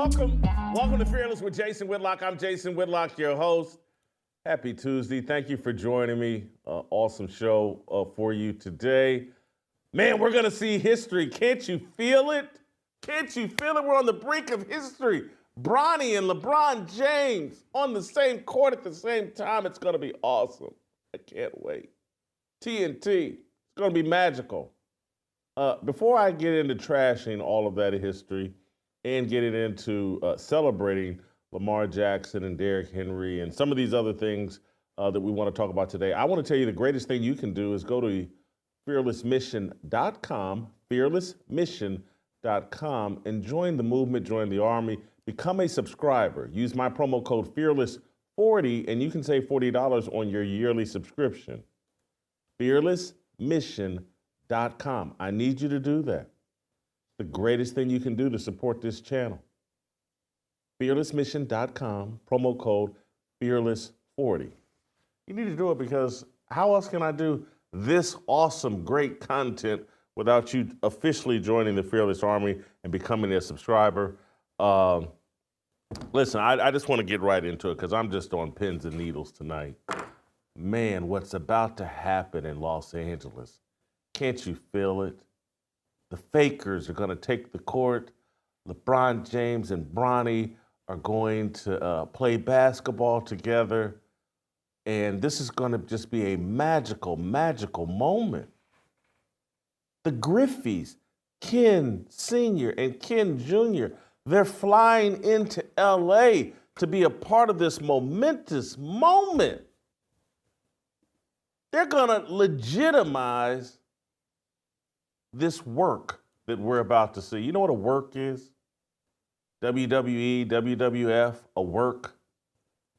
Welcome to Fearless with Jason Whitlock. I'm Jason Whitlock, your host. Happy Tuesday. Thank you for joining me. Awesome show for you today. Man, we're going to see history. Can't you feel it? Can't you feel it? We're on the brink of history. Bronny and LeBron James on the same court at the same time. It's going to be awesome. I can't wait. TNT. It's going to be magical. Before I get into trashing all of that history and getting into celebrating Lamar Jackson and Derrick Henry and some of these other things that we want to talk about today, I want to tell you the greatest thing you can do is go to fearlessmission.com, fearlessmission.com, and join the movement, join the army, become a subscriber. Use my promo code FEARLESS40 and you can save $40 on your yearly subscription. fearlessmission.com. I need you to do that. The greatest thing you can do to support this channel. fearlessmission.com, promo code FEARLESS40. You need to do it because how else can I do this awesome, great content without you officially joining the Fearless Army and becoming a subscriber? Listen, I just want to get right into it because I'm just on pins and needles tonight. Man, what's about to happen in Los Angeles. Can't you feel it? The fakers are going to take the court. LeBron James and Bronny are going to play basketball together. And this is going to just be a magical, magical moment. The Griffeys, Ken Sr. and Ken Jr., they're flying into LA to be a part of this momentous moment. They're going to legitimize this work that we're about to see. You know what a work is? WWE, WWF, a work.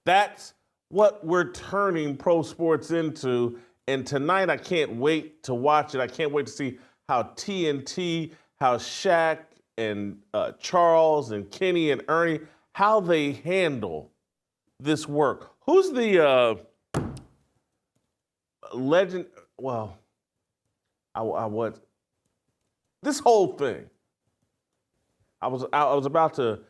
That's what we're turning pro sports into. And tonight, I can't wait to watch it. I can't wait to see how TNT, how Shaq and Charles and Kenny and Ernie, how they handle this work. Who's the legend? Well, I was this whole thing. I was about to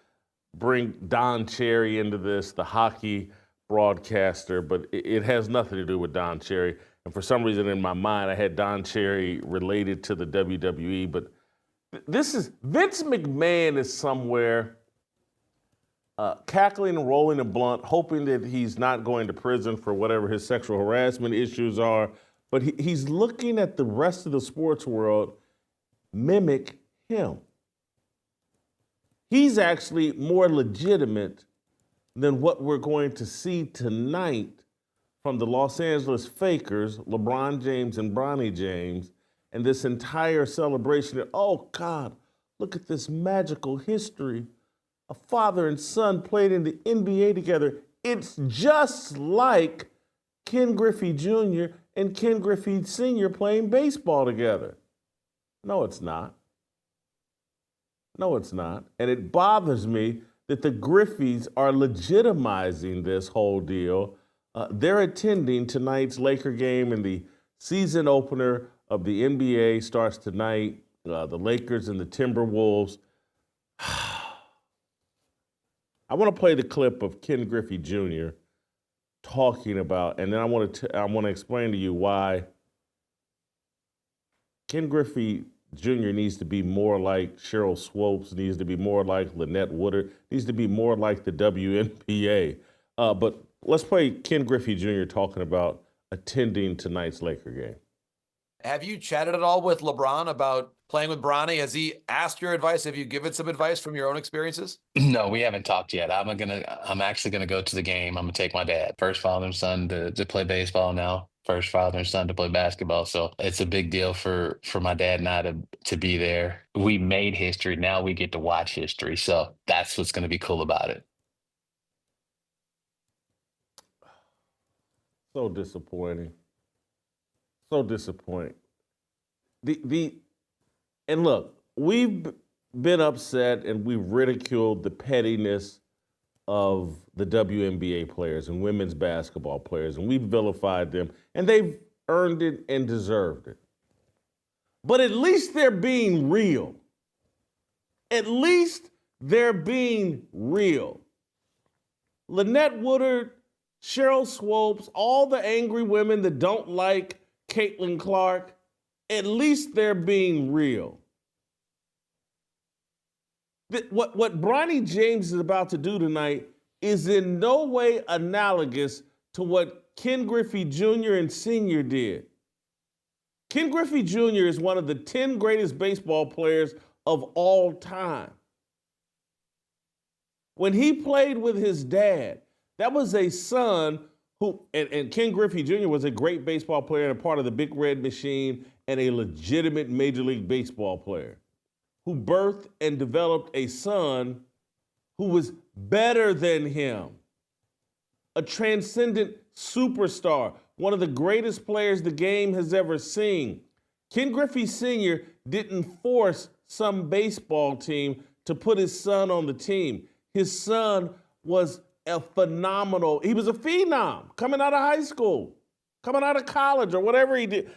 bring Don Cherry into this, the hockey broadcaster, but it has nothing to do with Don Cherry. And for some reason in my mind, I had Don Cherry related to the WWE. But this is Vince McMahon is somewhere cackling and rolling a blunt, hoping that he's not going to prison for whatever his sexual harassment issues are. But he's looking at the rest of the sports world mimic him. He's actually more legitimate than what we're going to see tonight from the Los Angeles Fakers, LeBron James and Bronny James, and this entire celebration that, oh God, look at this magical history. A father and son played in the NBA together. It's just like Ken Griffey Jr. and Ken Griffey Sr. playing baseball together. No, it's not. No, it's not. And it bothers me that the Griffeys are legitimizing this whole deal. They're attending tonight's Laker game, and the season opener of the NBA starts tonight. The Lakers and the Timberwolves. I want to play the clip of Ken Griffey Jr. talking about, and then I want to explain to you why Ken Griffey Jr. needs to be more like Cheryl Swopes, needs to be more like Lynette Woodard, needs to be more like the WNBA. But let's play Ken Griffey Jr. talking about attending tonight's Laker game. Have you chatted at all with LeBron about playing with Bronny? Has he asked your advice? Have you given some advice from your own experiences? No, we haven't talked yet. I'm actually gonna go to the game. I'm gonna take my dad, first father and son to play baseball now. First father and son to play basketball. So it's a big deal for my dad and I to be there. We made history. Now we get to watch history. So that's what's going to be cool about it. So disappointing. So disappointing. And look, we've been upset and we've ridiculed the pettiness of the WNBA players and women's basketball players, and we've vilified them, and they've earned it and deserved it. But at least they're being real. At least they're being real. Lynette Woodard, Cheryl Swopes, all the angry women that don't like Caitlin Clark, at least they're being real. What Bronny James is about to do tonight is in no way analogous to what Ken Griffey Jr. and Sr. did. Ken Griffey Jr. is one of the 10 greatest baseball players of all time. When he played with his dad, that was a son who, and Ken Griffey Jr. was a great baseball player and a part of the Big Red Machine and a legitimate Major League Baseball player who birthed and developed a son who was better than him, a transcendent superstar, one of the greatest players the game has ever seen. Ken Griffey Sr. didn't force some baseball team to put his son on the team. His son was a phenomenal, he was a phenom coming out of high school, coming out of college or whatever he did.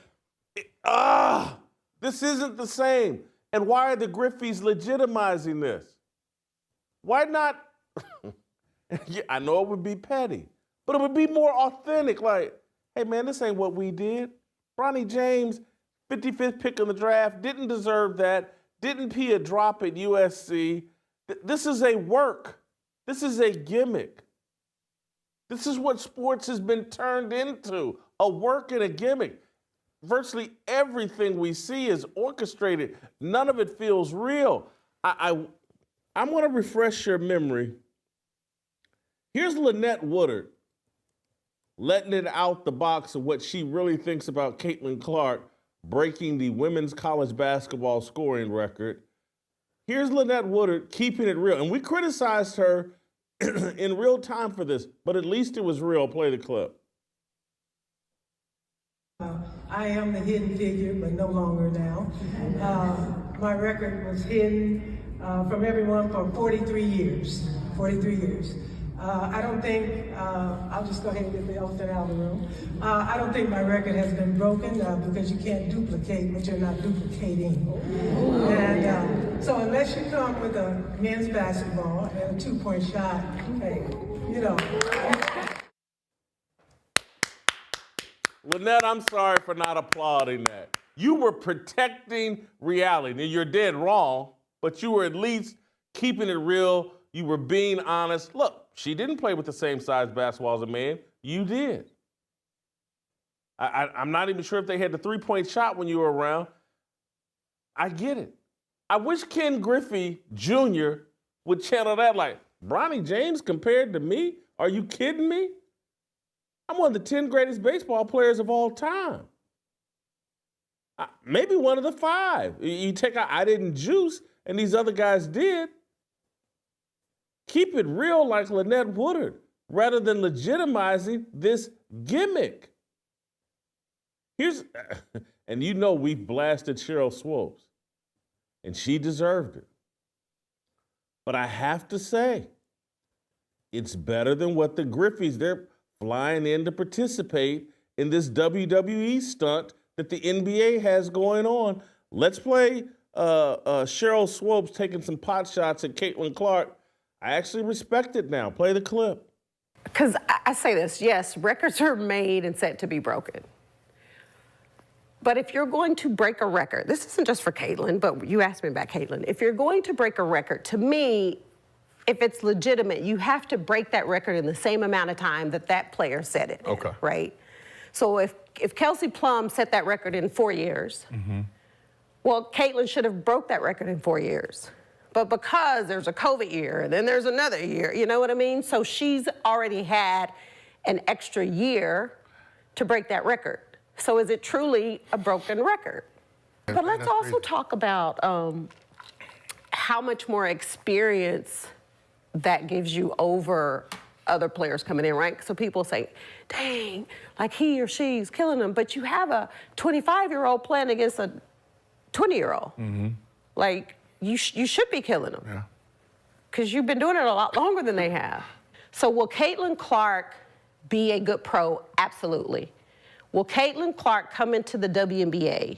This isn't the same. And why are the Griffeys legitimizing this? Why not? I know it would be petty, but it would be more authentic. Like, hey man, this ain't what we did. Bronny James, 55th pick in the draft, didn't deserve that, didn't pee a drop at USC. This is a work. This is a gimmick. This is what sports has been turned into, a work and a gimmick. Virtually everything we see is orchestrated. None of it feels real. I'm going to refresh your memory. Here's Lynette Woodard letting it out the box of what she really thinks about Caitlin Clark breaking the women's college basketball scoring record. Here's Lynette Woodard keeping it real. And we criticized her in real time for this, but at least it was real. Play the clip. I am the hidden figure, but no longer now. My record was hidden from everyone for 43 years. 43 years. I don't think, I'll just go ahead and get the elephant out of the room. I don't think my record has been broken because you can't duplicate what you're not duplicating. And so unless you come with a men's basketball and a 2-point shot, hey, you know. Lynette, I'm sorry for not applauding that. You were protecting reality. Now, you're dead wrong, but you were at least keeping it real. You were being honest. Look, she didn't play with the same size basketball as a man. You did. I'm not even sure if they had the 3-point shot when you were around. I get it. I wish Ken Griffey Jr. would channel that like, Bronny James compared to me? Are you kidding me? I'm one of the 10 greatest baseball players of all time. Maybe one of the 5. You take out, I didn't juice, and these other guys did. Keep it real like Lynette Woodard, rather than legitimizing this gimmick. And you know we've blasted Cheryl Swopes, and she deserved it. But I have to say, it's better than what the Griffeys, they're flying in to participate in this WWE stunt that the NBA has going on. Let's play Cheryl Swopes taking some pot shots at Caitlin Clark. I actually respect it now. Play the clip. Because I say this, yes, records are made and set to be broken. But if you're going to break a record, this isn't just for Caitlin, but you asked me about Caitlin. If you're going to break a record, to me, if it's legitimate, you have to break that record in the same amount of time that that player set it. Okay. Right? So if Kelsey Plum set that record in 4 years, well, Caitlin should have broke that record in 4 years. But because there's a COVID year, and then there's another year, you know what I mean? So she's already had an extra year to break that record. So is it truly a broken record? But let's also talk about how much more experience that gives you over other players coming in, right? So people say, dang, like he or she's killing them. But you have a 25-year-old playing against a 20-year-old. Like, you should be killing them. Yeah. Because you've been doing it a lot longer than they have. So will Caitlin Clark be a good pro? Absolutely. Will Caitlin Clark come into the WNBA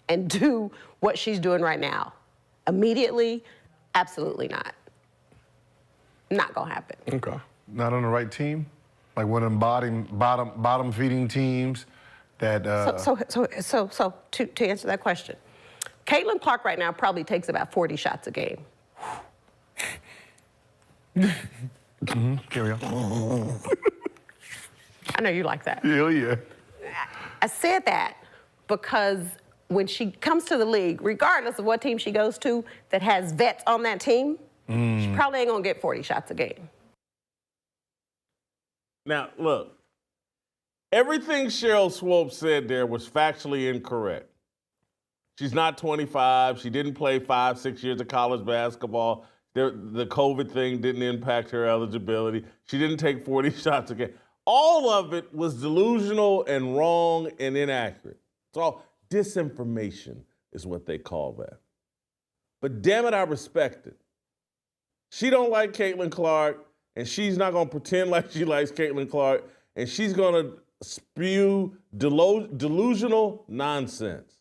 and do what she's doing right now? Immediately? Absolutely not. Not gonna happen. Okay. Not on the right team? Like one of them bottom feeding teams that So to answer that question, Caitlin Clark right now probably takes about 40 shots a game. Carry on. I know you like that. Hell yeah. I said that because when she comes to the league, regardless of what team she goes to that has vets on that team, she probably ain't gonna get 40 shots a game. Now, look, everything Cheryl Swope said there was factually incorrect. She's not 25. She didn't play 5-6 years of college basketball. The COVID thing didn't impact her eligibility. She didn't take 40 shots a game. All of it was delusional and wrong and inaccurate. It's all disinformation is what they call that. But damn it, I respect it. She don't like Caitlin Clark, and she's not going to pretend like she likes Caitlin Clark, and she's going to spew delusional nonsense.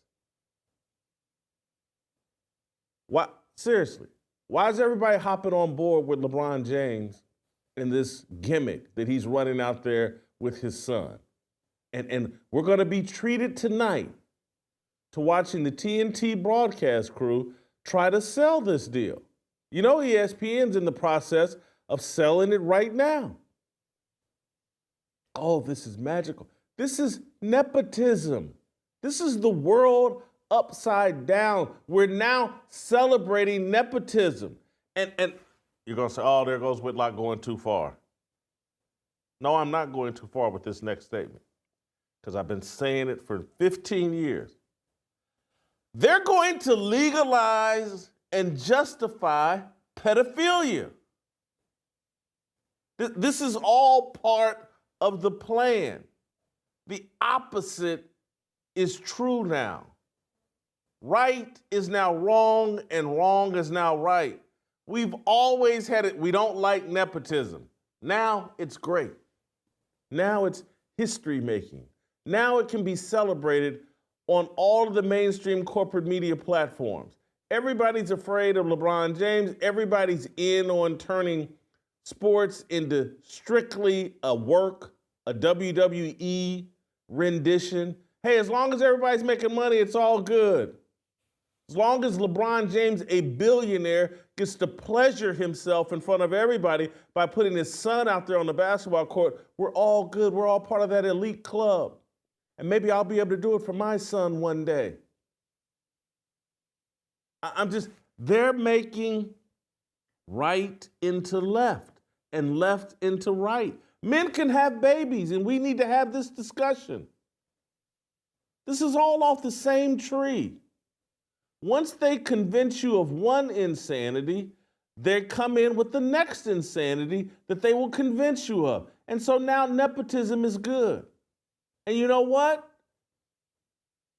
Why? Seriously, why is everybody hopping on board with LeBron James in this gimmick that he's running out there with his son? And we're going to be treated tonight to watching the TNT broadcast crew try to sell this deal. You know ESPN's in the process of selling it right now. Oh, this is magical. This is nepotism. This is the world upside down. We're now celebrating nepotism. And you're going to say, oh, there goes Whitlock going too far. No, I'm not going too far with this next statement because I've been saying it for 15 years. They're going to legalize and justify pedophilia. This is all part of the plan. The opposite is true now. Right is now wrong, and wrong is now right. We've always had it. We don't like nepotism. Now it's great. Now it's history making. Now it can be celebrated on all of the mainstream corporate media platforms. Everybody's afraid of LeBron James. Everybody's in on turning sports into strictly a WWE rendition. Hey, as long as everybody's making money, it's all good. As long as LeBron James, a billionaire, gets to pleasure himself in front of everybody by putting his son out there on the basketball court, we're all good. We're all part of that elite club. And maybe I'll be able to do it for my son one day. They're making right into left and left into right. Men can have babies, and we need to have this discussion. This is all off the same tree. Once they convince you of one insanity, they come in with the next insanity that they will convince you of. And so now nepotism is good. And you know what?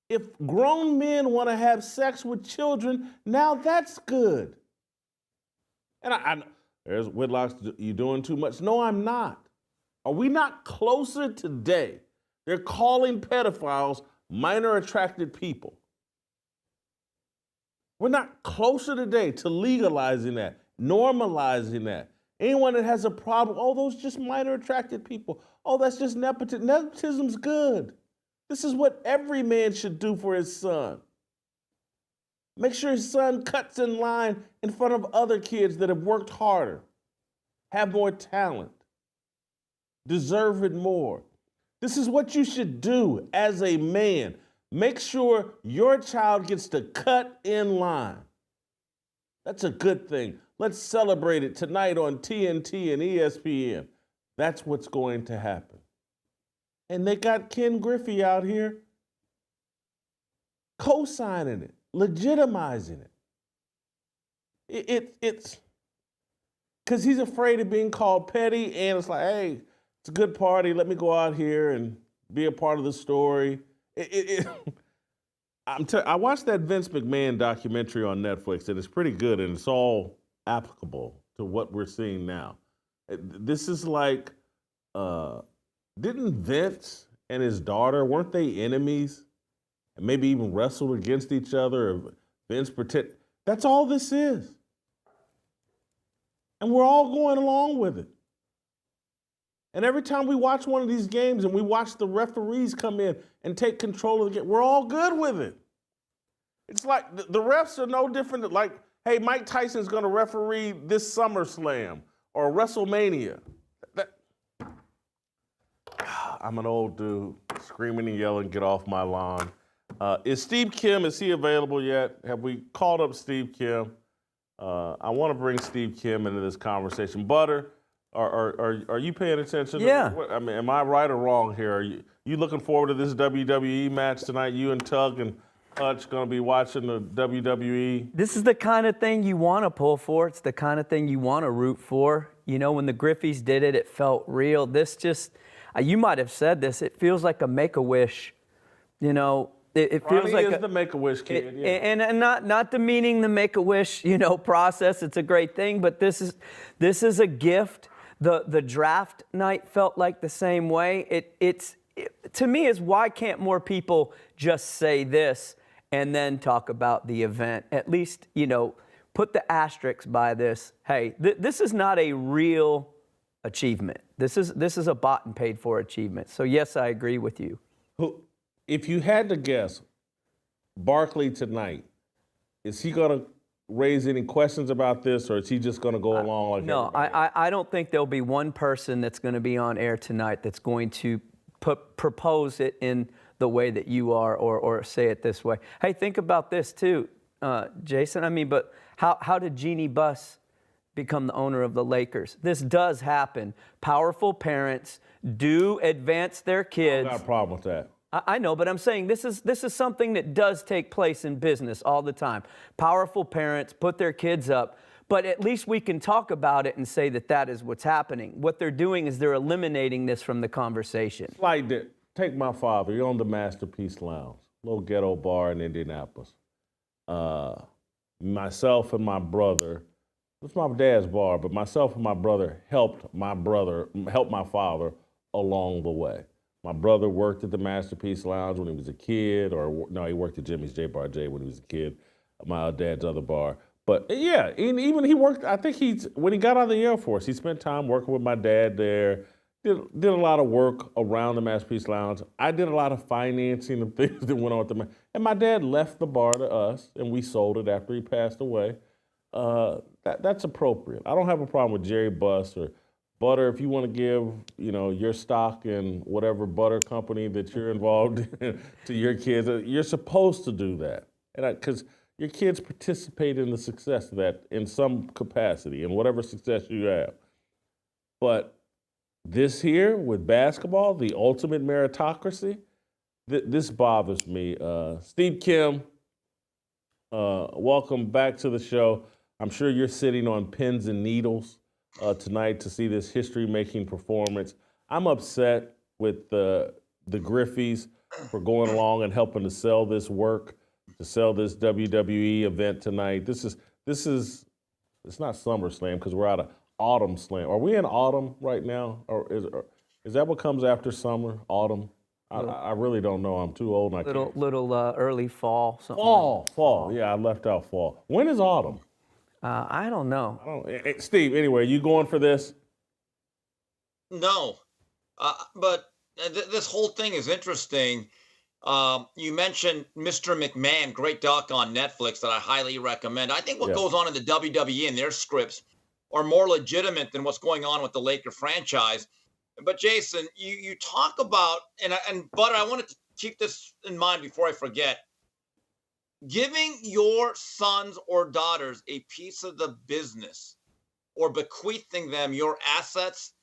If grown men want to have sex with children, now that's good. And there's Whitlock, you doing too much? No, I'm not. Are we not closer today? They're calling pedophiles minor attracted people. We're not closer today to legalizing that, normalizing that. Anyone that has a problem, oh, those just minor attracted people. Oh, that's just nepotism. Nepotism's good. This is what every man should do for his son. Make sure his son cuts in line in front of other kids that have worked harder, have more talent, deserve it more. This is what you should do as a man. Make sure your child gets to cut in line. That's a good thing. Let's celebrate it tonight on TNT and ESPN. That's what's going to happen. And they got Ken Griffey out here co-signing it, legitimizing it. It's because he's afraid of being called petty, and it's like, hey, it's a good party. Let me go out here and be a part of the story. I watched that Vince McMahon documentary on Netflix, and it's pretty good, and it's all applicable to what we're seeing now. This is like, didn't Vince and his daughter, weren't they enemies? And maybe even wrestled against each other? Or Vince pretend. That's all this is. And we're all going along with it. And every time we watch one of these games and we watch the referees come in and take control of the game, we're all good with it. It's like the refs are no different than like, hey, Mike Tyson's going to referee this SummerSlam or WrestleMania. I'm an old dude screaming and yelling, get off my lawn. Is Steve Kim, is he available yet? Have we called up Steve Kim? I want to bring Steve Kim into this conversation. Butter, are you paying attention? Yeah. I mean, am I right or wrong here? Are you looking forward to this WWE match tonight? You and Tug and Hutch going to be watching the WWE? This is the kind of thing you want to pull for. It's the kind of thing you want to root for. You know, when the Griffeys did it, it felt real. This just, you might have said this, it feels like a Make-A-Wish. You know, it feels Ronnie like is the Make-A-Wish kid, yeah. And not demeaning the Make-A-Wish, you know, process. It's a great thing, but this is a gift. The draft night felt like the same way. To me, is why can't more people just say this and then talk about the event? At least, you know, put the asterisk by this. Hey, this is not a real achievement. This is a bought and paid for achievement. So yes, I agree with you. If you had to guess, Barkley tonight, is he going to raise any questions about this, or is he just going to go along like no? everybody? I don't think there'll be one person that's going to be on air tonight that's going to propose it in the way that you are, or say it this way. Hey, think about this too, Jason. I mean, but how did Jeannie Buss become the owner of the Lakers? This does happen. Powerful parents do advance their kids. I got a problem with that. I know, but I'm saying this is something that does take place in business all the time. Powerful parents put their kids up, but at least we can talk about it and say that is what's happening. What they're doing is they're eliminating this from the conversation. Like that. Take my father. He owned the Masterpiece Lounge, little ghetto bar in Indianapolis. Myself and my brother, it's my dad's bar, but myself and my brother helped my father along the way. My brother worked at the Masterpiece Lounge when he was a kid, he worked at Jimmy's J Bar J when he was a kid, my dad's other bar. But yeah, even he worked, I think when he got out of the Air Force, he spent time working with my dad there, did a lot of work around the Masterpiece Lounge. I did a lot of financing of things that went on with and my dad left the bar to us, and we sold it after he passed away. That's appropriate. I don't have a problem with Jerry Buss or Butter. If you want to give, your stock in whatever butter company that you're involved in to your kids, you're supposed to do that, because your kids participate in the success of that in some capacity, in whatever success you have. But this here with basketball, the ultimate meritocracy, this bothers me. Steve Kim, welcome back to the show. I'm sure you're sitting on pins and needles tonight to see this history-making performance. I'm upset with the Griffeys for going along and helping to sell this work, to sell this WWE event tonight. It's not SummerSlam because we're out of Autumn Slam. Are we in autumn right now, or is that what comes after summer? Autumn? I really don't know. I'm too old. And Little early fall. Fall. Yeah, I left out fall. When is autumn? I don't know. Steve, anyway, you going for this? No, but this whole thing is interesting. You mentioned Mr. McMahon, great doc on Netflix that I highly recommend. I think what goes on in the WWE and their scripts are more legitimate than what's going on with the Laker franchise. But Jason, you talk about, and Butter, I wanted to keep this in mind before I forget. Giving your sons or daughters a piece of the business or bequeathing them your assets,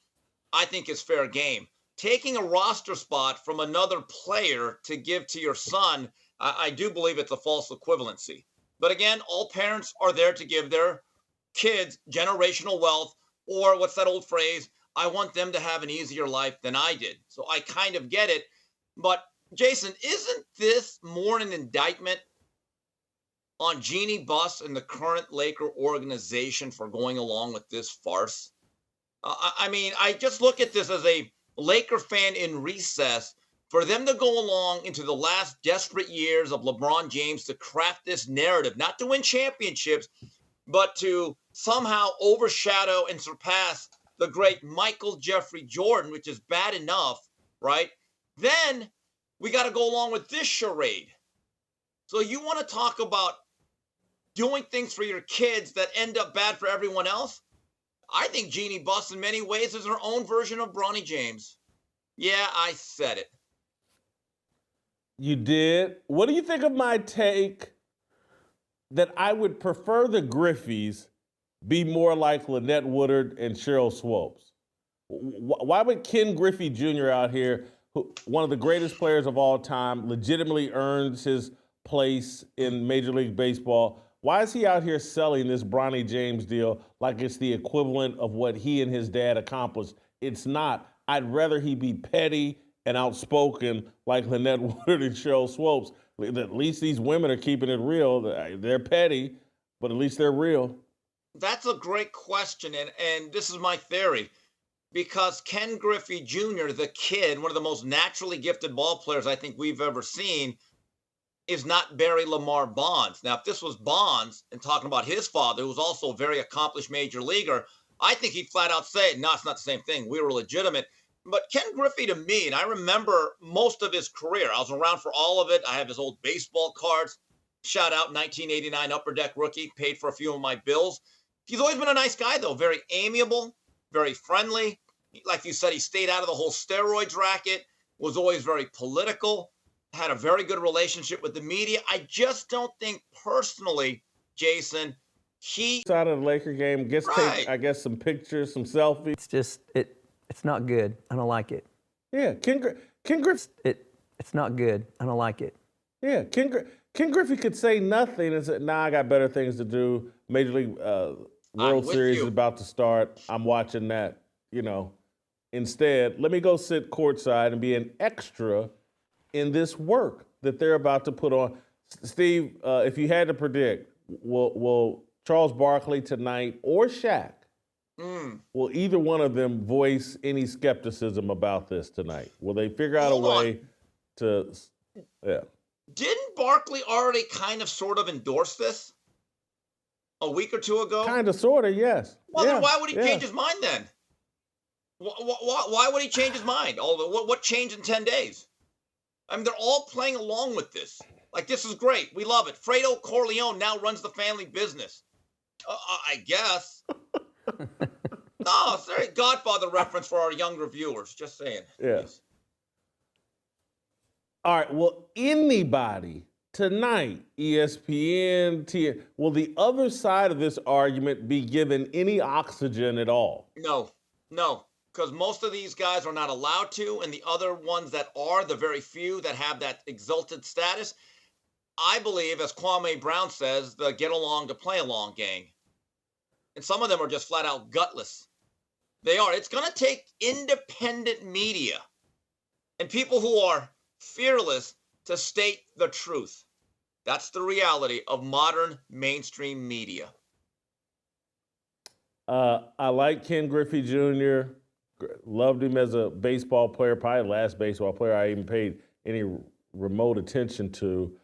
I think is fair game. Taking a roster spot from another player to give to your son, I do believe it's a false equivalency. But again, all parents are there to give their kids generational wealth, or what's that old phrase? I want them to have an easier life than I did. So I kind of get it. But Jason, isn't this more an indictment on Jeannie Buss and the current Laker organization for going along with this farce? I mean, I just look at this as a Laker fan in recess, for them to go along into the last desperate years of LeBron James to craft this narrative, not to win championships, but to somehow overshadow and surpass the great Michael Jeffrey Jordan, which is bad enough, right? Then we got to go along with this charade. So you want to talk about doing things for your kids that end up bad for everyone else? I think Jeannie Buss in many ways is her own version of Bronny James. Yeah, I said it. You did. What do you think of my take that I would prefer the Griffeys be more like Lynette Woodard and Cheryl Swopes? Why would Ken Griffey Jr. out here, one of the greatest players of all time, legitimately earns his place in Major League Baseball, why is he out here selling this Bronny James deal like it's the equivalent of what he and his dad accomplished? It's not. I'd rather he be petty and outspoken like Lynette Woodard and Cheryl Swopes. At least these women are keeping it real. They're petty, but at least they're real. That's a great question, and this is my theory. Because Ken Griffey Jr., the kid, one of the most naturally gifted ball players I think we've ever seen, is not Barry Lamar Bonds. Now, if this was Bonds and talking about his father, who was also a very accomplished major leaguer, I think he'd flat out say, no, it's not the same thing. We were legitimate. But Ken Griffey, to me, and I remember most of his career, I was around for all of it. I have his old baseball cards. Shout out 1989 Upper Deck rookie, paid for a few of my bills. He's always been a nice guy, though, very amiable, very friendly. Like you said, he stayed out of the whole steroids racket, was always very political, had a very good relationship with the media. I just don't think personally, Jason, he... Out of the Laker game, gets Right. take, I guess, some pictures, some selfies. It's just, it's not good. I don't like it. Yeah, Ken Griffey... It's not good. I don't like it. Yeah, Ken Griffey could say nothing and say, nah, I got better things to do. Major League World Series is about to start. I'm watching that, you know. Instead, let me go sit courtside and be an extra in this work that they're about to put on. Steve, if you had to predict, will Charles Barkley tonight or Shaq, will either one of them voice any skepticism about this tonight? Will they figure out a way to, yeah. Didn't Barkley already kind of sort of endorse this a week or two ago? Kind of, sort of, yes. Well, yeah, then why would he yeah. change his mind then? Why would he change his mind? What changed in 10 days? I mean, they're all playing along with this. Like, this is great. We love it. Fredo Corleone now runs the family business. I guess. No, sorry, Godfather reference for our younger viewers. Just saying. Yeah. Please. All right, will anybody tonight, ESPN, will the other side of this argument be given any oxygen at all? No, because most of these guys are not allowed to, and the other ones that are, the very few that have that exalted status, I believe, as Kwame Brown says, the get along to play along gang. And some of them are just flat out gutless. They are. It's going to take independent media and people who are fearless to state the truth. That's the reality of modern mainstream media. I like Ken Griffey Jr., loved him as a baseball player, probably the last baseball player I even paid any remote attention to.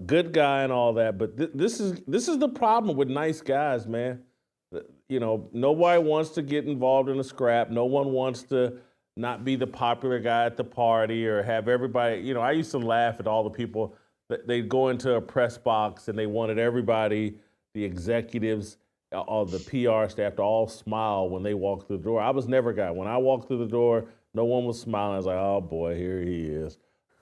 Good guy and all that, but this is the problem with nice guys, man. You know, nobody wants to get involved in a scrap. No one wants to not be the popular guy at the party or have everybody, you know, I used to laugh at all the people that they'd go into a press box and they wanted everybody, the executives, all the PR staff to all smile when they walked through the door. I was never a guy. When I walked through the door, no one was smiling. I was like, oh boy, here he is.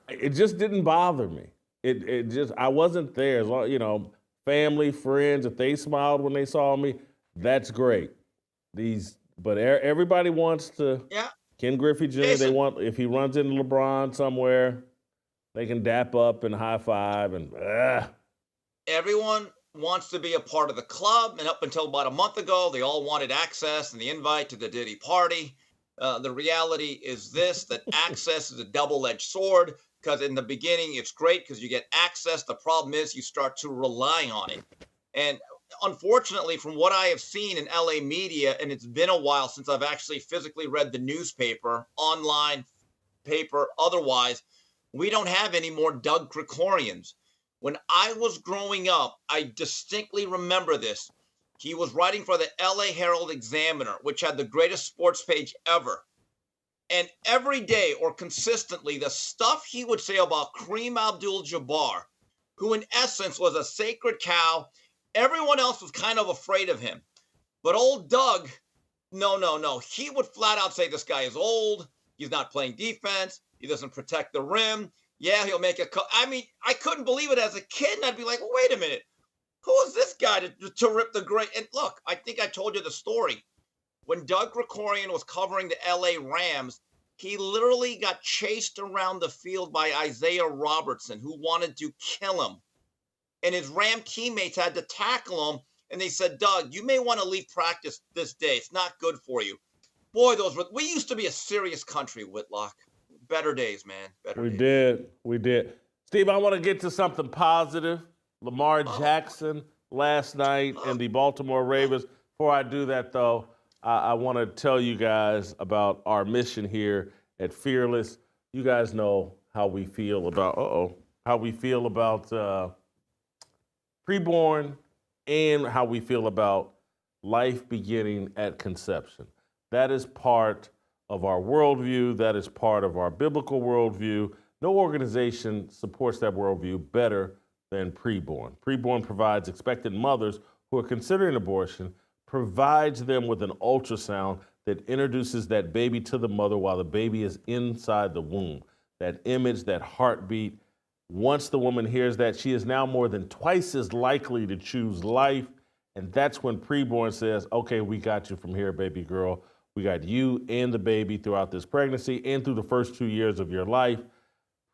It just didn't bother me. It just, I wasn't there. As long, you know, family, friends, if they smiled when they saw me, that's great. But everybody wants to. Yeah. Ken Griffey Jr., Jason. they want, if he runs into LeBron somewhere, they can dap up and high five and Everyone wants to be a part of the club, and up until about a month ago, they all wanted access and the invite to the Diddy party. The reality is this, that access is a double-edged sword, because in the beginning, it's great because you get access. The problem is you start to rely on it. And unfortunately, from what I have seen in LA media, and it's been a while since I've actually physically read the newspaper, online, paper, otherwise, we don't have any more Doug Krikorians. When I was growing up, I distinctly remember this. He was writing for the LA Herald Examiner, which had the greatest sports page ever. And every day or consistently, the stuff he would say about Kareem Abdul-Jabbar, who in essence was a sacred cow, everyone else was kind of afraid of him. But old Doug, no. He would flat out say this guy is old. He's not playing defense. He doesn't protect the rim. Yeah, he'll make a cut. I mean, I couldn't believe it as a kid. And I'd be like, well, wait a minute. Who is this guy to rip the great? And look, I think I told you the story. When Doug Krikorian was covering the LA Rams, he literally got chased around the field by Isaiah Robertson, who wanted to kill him. And his Ram teammates had to tackle him. And they said, Doug, you may want to leave practice this day. It's not good for you. Boy, we used to be a serious country, Whitlock. Better days, man. Better days. We did. Steve, I want to get to something positive. Lamar Jackson last night and the Baltimore Ravens. Before I do that, though, I want to tell you guys about our mission here at Fearless. You guys know how we feel about preborn and how we feel about life beginning at conception. That is part of our worldview. That is part of our biblical worldview. No organization supports that worldview better than preborn. Preborn provides expectant mothers who are considering abortion, provides them with an ultrasound that introduces that baby to the mother while the baby is inside the womb. That image, that heartbeat. Once the woman hears that, she is now more than twice as likely to choose life. And that's when preborn says, okay, we got you from here, baby girl. We got you and the baby throughout this pregnancy and through the first 2 years of your life.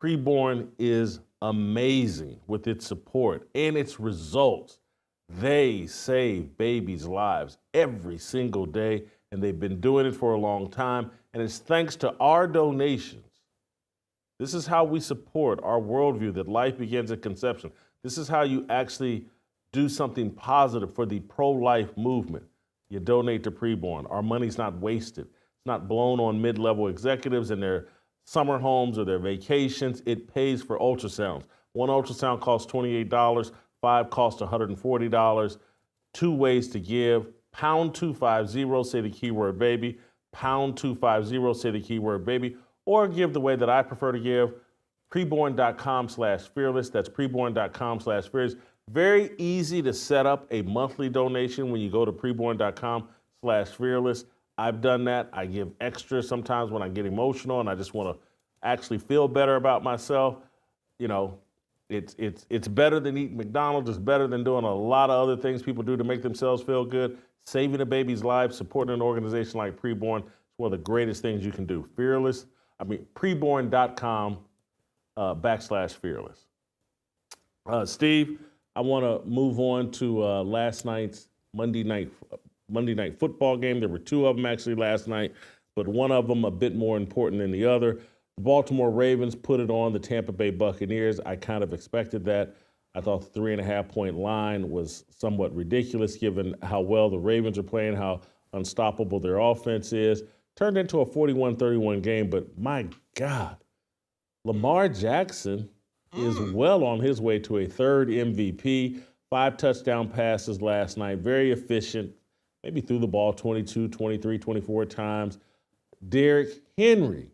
Preborn is amazing with its support and its results. They save babies' lives every single day, and they've been doing it for a long time. And it's thanks to our donations. This is how we support our worldview that life begins at conception. This is how you actually do something positive for the pro-life movement. You donate to preborn. Our money's not wasted. It's not blown on mid-level executives and their summer homes or their vacations. It pays for ultrasounds. One ultrasound costs $28. 5 costs $140. 2 ways to give. Pound 250, say the keyword baby. Pound 250, say the keyword baby. Or give the way that I prefer to give, preborn.com/fearless. That's preborn.com/fearless. Very easy to set up a monthly donation when you go to preborn.com/fearless. I've done that. I give extra sometimes when I get emotional and I just want to actually feel better about myself. You know, it's better than eating McDonald's. It's better than doing a lot of other things people do to make themselves feel good. Saving a baby's life, supporting an organization like Preborn is one of the greatest things you can do. preborn.com/fearless. Steve, I want to move on to last night's Monday night football game. There were 2 of them actually last night, but one of them a bit more important than the other. The Baltimore Ravens put it on the Tampa Bay Buccaneers. I kind of expected that. I thought the 3.5-point line was somewhat ridiculous given how well the Ravens are playing, how unstoppable their offense is. Turned into a 41-31 game, but my God, Lamar Jackson is well on his way to a 3rd MVP. 5 touchdown passes last night, very efficient, maybe threw the ball 22, 23, 24 times. Derrick Henry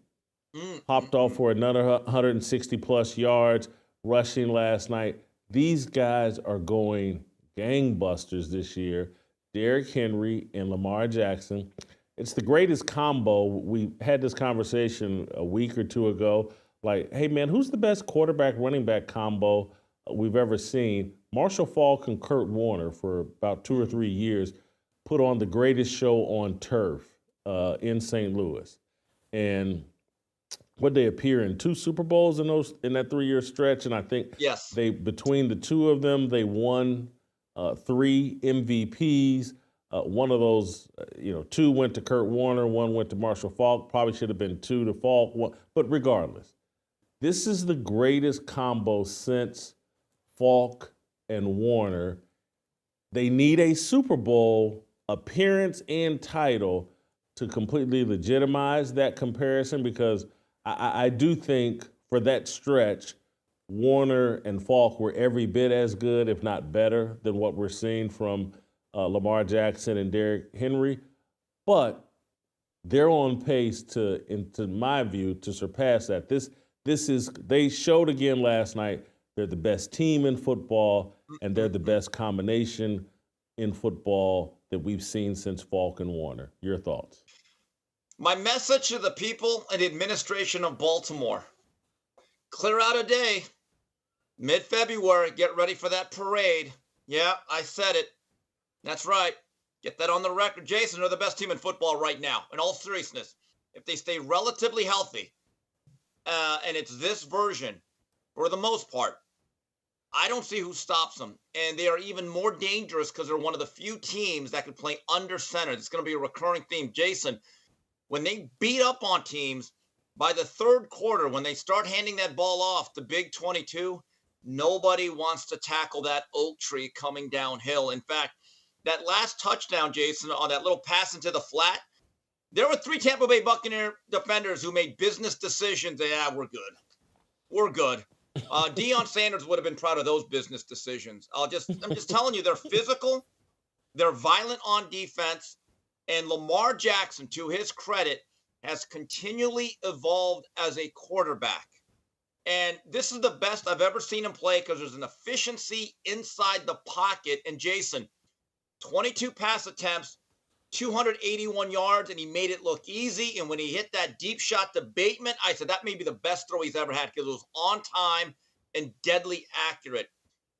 hopped off for another 160-plus yards rushing last night. These guys are going gangbusters this year. Derrick Henry and Lamar Jackson. It's the greatest combo. We had this conversation a week or 2 ago. Like, hey, man, who's the best quarterback-running back combo we've ever seen? Marshall Faulk and Kurt Warner, for about 2 or 3 years, put on the greatest show on turf in St. Louis. And would they appear in 2 Super Bowls in that 3-year stretch? And I think between the 2 of them, they won 3 MVPs. One of those, 2 went to Kurt Warner, 1 went to Marshall Faulk. Probably should have been 2 to Faulk. But regardless, this is the greatest combo since Faulk and Warner. They need a Super Bowl appearance and title to completely legitimize that comparison, because I do think for that stretch, Warner and Faulk were every bit as good, if not better, than what we're seeing from Lamar Jackson and Derrick Henry, but they're on pace to my view, to surpass that. They showed again last night they're the best team in football, and they're the best combination in football that we've seen since Falk and Warner. Your thoughts? My message to the people and the administration of Baltimore: clear out a day, mid-February, get ready for that parade. Yeah, I said it. That's right. Get that on the record. Jason, they're the best team in football right now, in all seriousness. If they stay relatively healthy, and it's this version, for the most part, I don't see who stops them. And they are even more dangerous because they're one of the few teams that can play under center. It's going to be a recurring theme. Jason, when they beat up on teams, by the third quarter, when they start handing that ball off, the big 22, nobody wants to tackle that oak tree coming downhill. In fact, that last touchdown, Jason, on that little pass into the flat, there were 3 Tampa Bay Buccaneer defenders who made business decisions. Yeah, we're good. We're good. Deion Sanders would have been proud of those business decisions. I'm just telling you, they're physical, they're violent on defense, and Lamar Jackson, to his credit, has continually evolved as a quarterback. And this is the best I've ever seen him play because there's an efficiency inside the pocket. And Jason, 22 pass attempts, 281 yards, and he made it look easy. And when he hit that deep shot to Bateman, I said that may be the best throw he's ever had because it was on time and deadly accurate.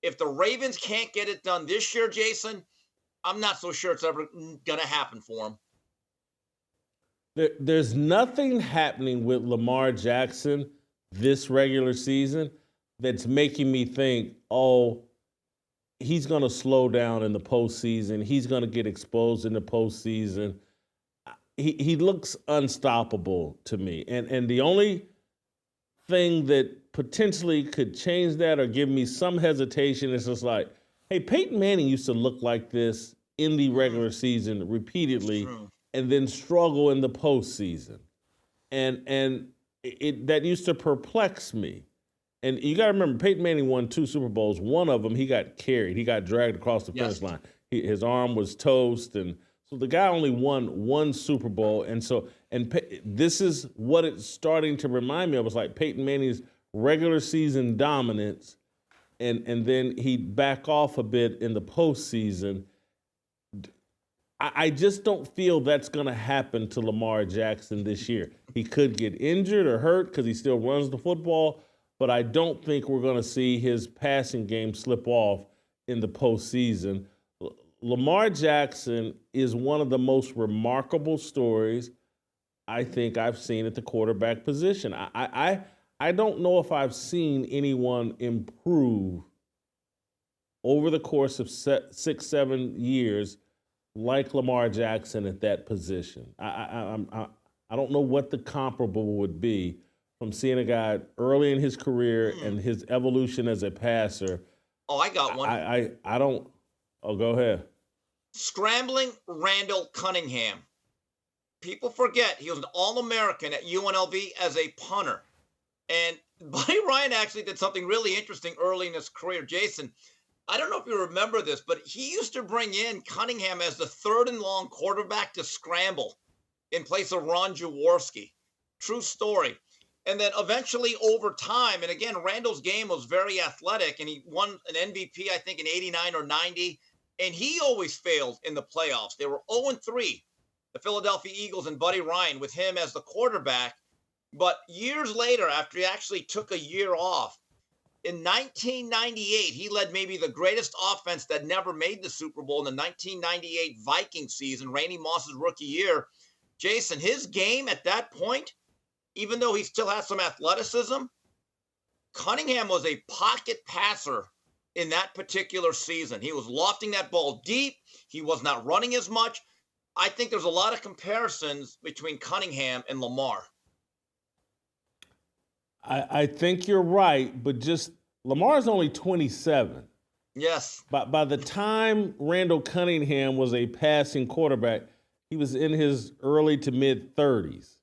If the Ravens can't get it done this year, Jason, I'm not so sure it's ever going to happen for him. There's nothing happening with Lamar Jackson this regular season that's making me think, oh, he's going to slow down in the postseason. He's going to get exposed in the postseason. He looks unstoppable to me. And the only thing that potentially could change that or give me some hesitation is just like, hey, Peyton Manning used to look like this in the regular season repeatedly and then struggle in the postseason. And that used to perplex me. And you got to remember, Peyton Manning won 2 Super Bowls. One of them, he got carried. He got dragged across the finish line. His arm was toast. And so the guy only won 1 Super Bowl. And so, this is what it's starting to remind me of. It's like Peyton Manning's regular season dominance, and then he'd back off a bit in the postseason. I just don't feel that's going to happen to Lamar Jackson this year. He could get injured or hurt because he still runs the football, but I don't think we're going to see his passing game slip off in the postseason. Lamar Jackson is one of the most remarkable stories I think I've seen at the quarterback position. I don't know if I've seen anyone improve over the course of 6-7 years like Lamar Jackson at that position. I don't know what the comparable would be from seeing a guy early in his career and his evolution as a passer. Oh, I got one. I don't. Oh, go ahead. Scrambling Randall Cunningham. People forget he was an All-American at UNLV as a punter. And Buddy Ryan actually did something really interesting early in his career. Jason, I don't know if you remember this, but he used to bring in Cunningham as the 3rd and long quarterback to scramble in place of Ron Jaworski. True story. And then eventually over time, and again, Randall's game was very athletic, and he won an MVP, I think, in 89 or 90, and he always failed in the playoffs. They were 0-3, the Philadelphia Eagles and Buddy Ryan, with him as the quarterback. But years later, after he actually took a year off, in 1998, he led maybe the greatest offense that never made the Super Bowl in the 1998 Vikings season, Randy Moss's rookie year. Jason, his game at that point, even though he still has some athleticism, Cunningham was a pocket passer in that particular season. He was lofting that ball deep. He was not running as much. I think there's a lot of comparisons between Cunningham and Lamar. I think you're right, but just Lamar's only 27. Yes. But by the time Randall Cunningham was a passing quarterback, he was in his early to mid 30s.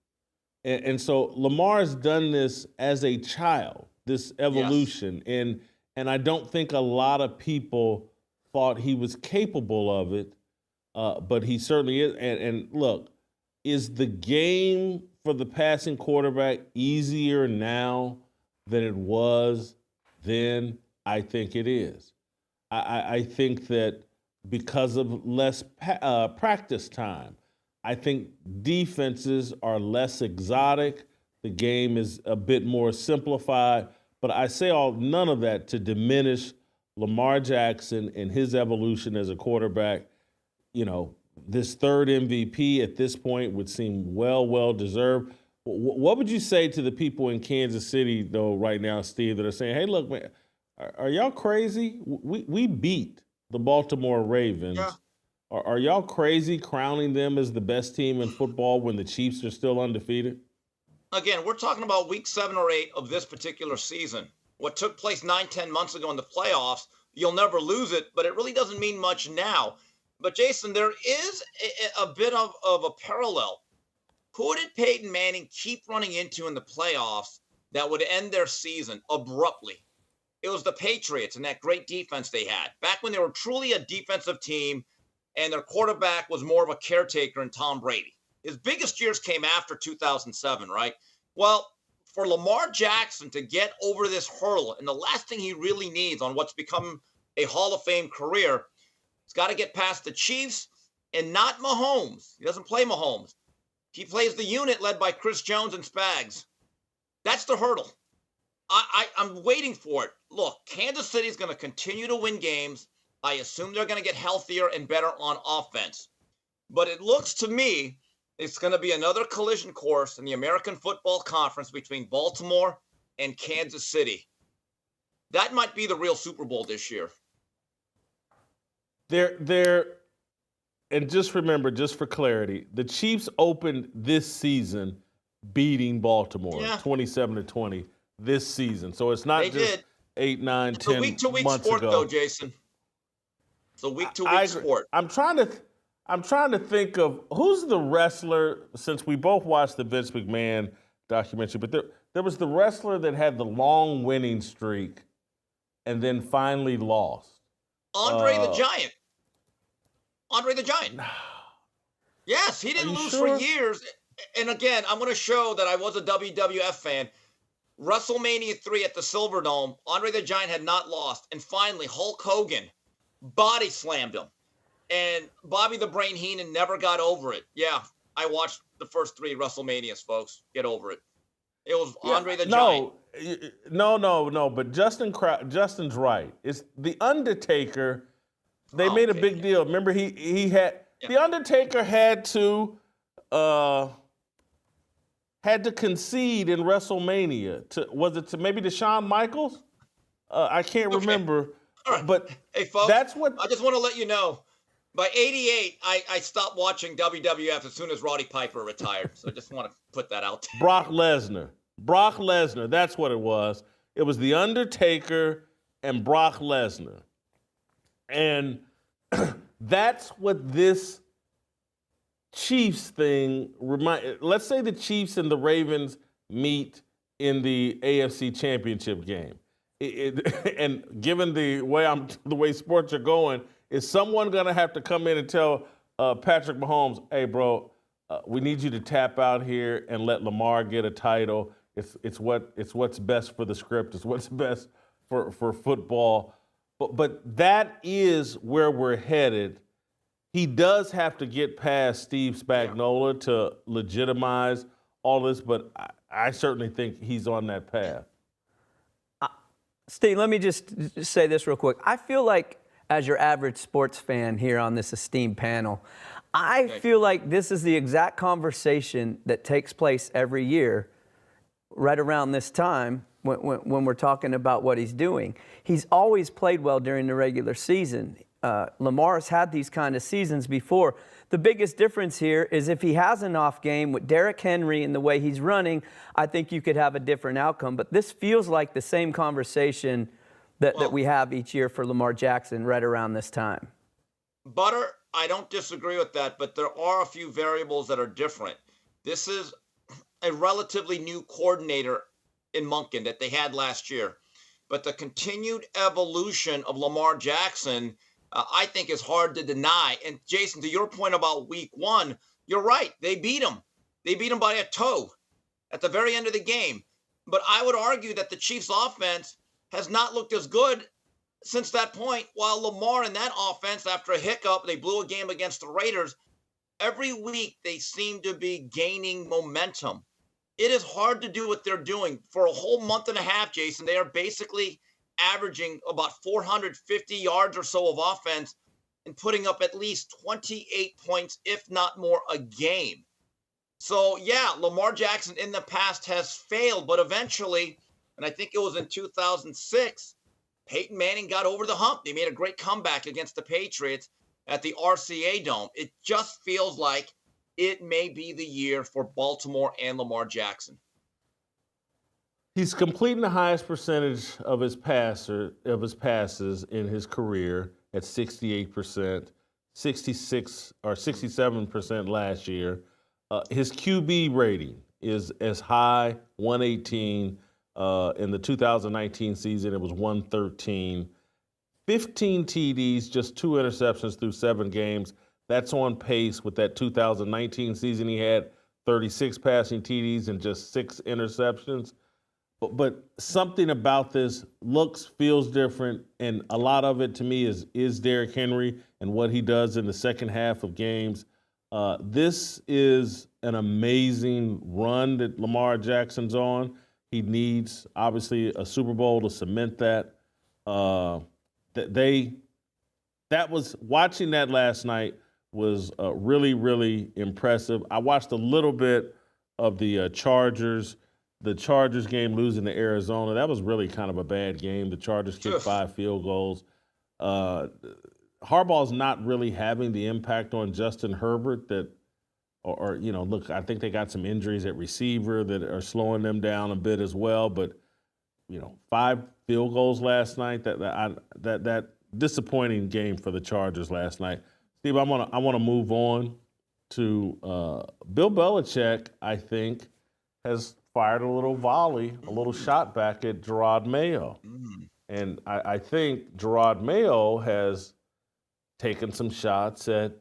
And so Lamar's done this as a child, this evolution. Yes. And I don't think a lot of people thought he was capable of it but he certainly is. And look, is the game for the passing quarterback easier now than it was then? I think it is. I think that because of less practice time, I think defenses are less exotic. The game is a bit more simplified. But I say none of that to diminish Lamar Jackson and his evolution as a quarterback. You know, this third MVP at this point would seem well deserved. What would you say to the people in Kansas City, though, right now, Steve, that are saying, hey, look, man, are y'all crazy? We beat the Baltimore Ravens. Yeah. Are y'all crazy crowning them as the best team in football when the Chiefs are still undefeated? Again, we're talking about week 7 or 8 of this particular season. What took place 9-10 months ago in the playoffs, you'll never lose it, but it really doesn't mean much now. But, Jason, there is a bit of a parallel. Who did Peyton Manning keep running into in the playoffs that would end their season abruptly? It was the Patriots and that great defense they had. Back when they were truly a defensive team and their quarterback was more of a caretaker in Tom Brady. His biggest years came after 2007, right? Well, for Lamar Jackson to get over this hurdle, and the last thing he really needs on what's become a Hall of Fame career, he's got to get past the Chiefs and not Mahomes. He doesn't play Mahomes. He plays the unit led by Chris Jones and Spags. That's the hurdle. I'm waiting for it. Look, Kansas City is going to continue to win games. I assume they're going to get healthier and better on offense. But it looks to me it's going to be another collision course in the American Football Conference between Baltimore and Kansas City. That might be the real Super Bowl this year. And just remember, just for clarity, the Chiefs opened this season beating Baltimore 27-20 this season. So it's not just 8, 9, 10 months ago. It's a week-to-week sport, though, Jason. It's a week-to-week sport. I'm trying to think of who's the wrestler, since we both watched the Vince McMahon documentary, but there was the wrestler that had the long winning streak and then finally lost. Andre the Giant. Andre the Giant. Yes, he didn't lose for years. And again, I'm going to show that I was a WWF fan. WrestleMania 3 at the Silverdome, Andre the Giant had not lost. And finally, Hulk Hogan body slammed him. And Bobby the Brain Heenan never got over it. Yeah, I watched the first 3 WrestleManias, folks. Get over it. It was Andre the Giant. No. But Justin's right. It's The Undertaker. They made a big deal. Remember, he had The Undertaker had to concede in WrestleMania. Was it to Shawn Michaels? I can't remember. All right. But hey, folks, that's what I just want to let you know. By 88, I stopped watching WWF as soon as Roddy Piper retired. So I just want to put that out there. Brock Lesnar, that's what it was. It was The Undertaker and Brock Lesnar. And that's what this Chiefs thing let's say the Chiefs and the Ravens meet in the AFC Championship game. And given the way sports are going, is someone going to have to come in and tell Patrick Mahomes, hey, bro, we need you to tap out here and let Lamar get a title. It's what's best for the script. It's what's best for football. But that is where we're headed. He does have to get past Steve Spagnuolo to legitimize all this, but I certainly think he's on that path. Steve, let me just say this real quick. I feel like, as your average sports fan here on this esteemed panel, I feel like this is the exact conversation that takes place every year right around this time when we're talking about what he's doing. He's always played well during the regular season. Lamar's had these kind of seasons before. The biggest difference here is if he has an off game with Derrick Henry and the way he's running, I think you could have a different outcome. But this feels like the same conversation that we have each year for Lamar Jackson right around this time. Butter, I don't disagree with that, but there are a few variables that are different. This is a relatively new coordinator in Monken that they had last year. But the continued evolution of Lamar Jackson I think is hard to deny. And Jason, to your point about week one, you're right. They beat them. They beat them by a toe at the very end of the game. But I would argue that the Chiefs offense has not looked as good since that point, while Lamar and that offense, after a hiccup, they blew a game against the Raiders. Every week, they seem to be gaining momentum. It is hard to do what they're doing. For a whole month and a half, Jason, they are basically averaging about 450 yards or so of offense and putting up at least 28 points, if not more, a game. So, yeah, Lamar Jackson in the past has failed, but eventually, and I think it was in 2006, Peyton Manning got over the hump. They made a great comeback against the Patriots at the RCA Dome. It just feels like it may be the year for Baltimore and Lamar Jackson. He's completing the highest percentage of his passes in his career at 68%, 66 or 67% last year. His QB rating is as high, 118. In the 2019 season, it was 113. 15 TDs, just 2 interceptions through 7 games. That's on pace with that 2019 season. He had 36 passing TDs and just 6 interceptions. But something about this feels different, and a lot of it to me is Derrick Henry and what he does in the second half of games. This is an amazing run that Lamar Jackson's on. He needs, obviously, a Super Bowl to cement that. Watching that last night was really, really impressive. I watched a little bit of the Chargers game losing to Arizona. That was really kind of a bad game. The Chargers kicked 5 field goals. Harbaugh's not really having the impact on Justin Herbert look, I think they got some injuries at receiver that are slowing them down a bit as well. But 5 field goals last night. That disappointing game for the Chargers last night. Steve, I want to move on to Bill Belichick. I think has fired a little volley, a little shot back at Jerod Mayo, and I think Jerod Mayo has taken some shots at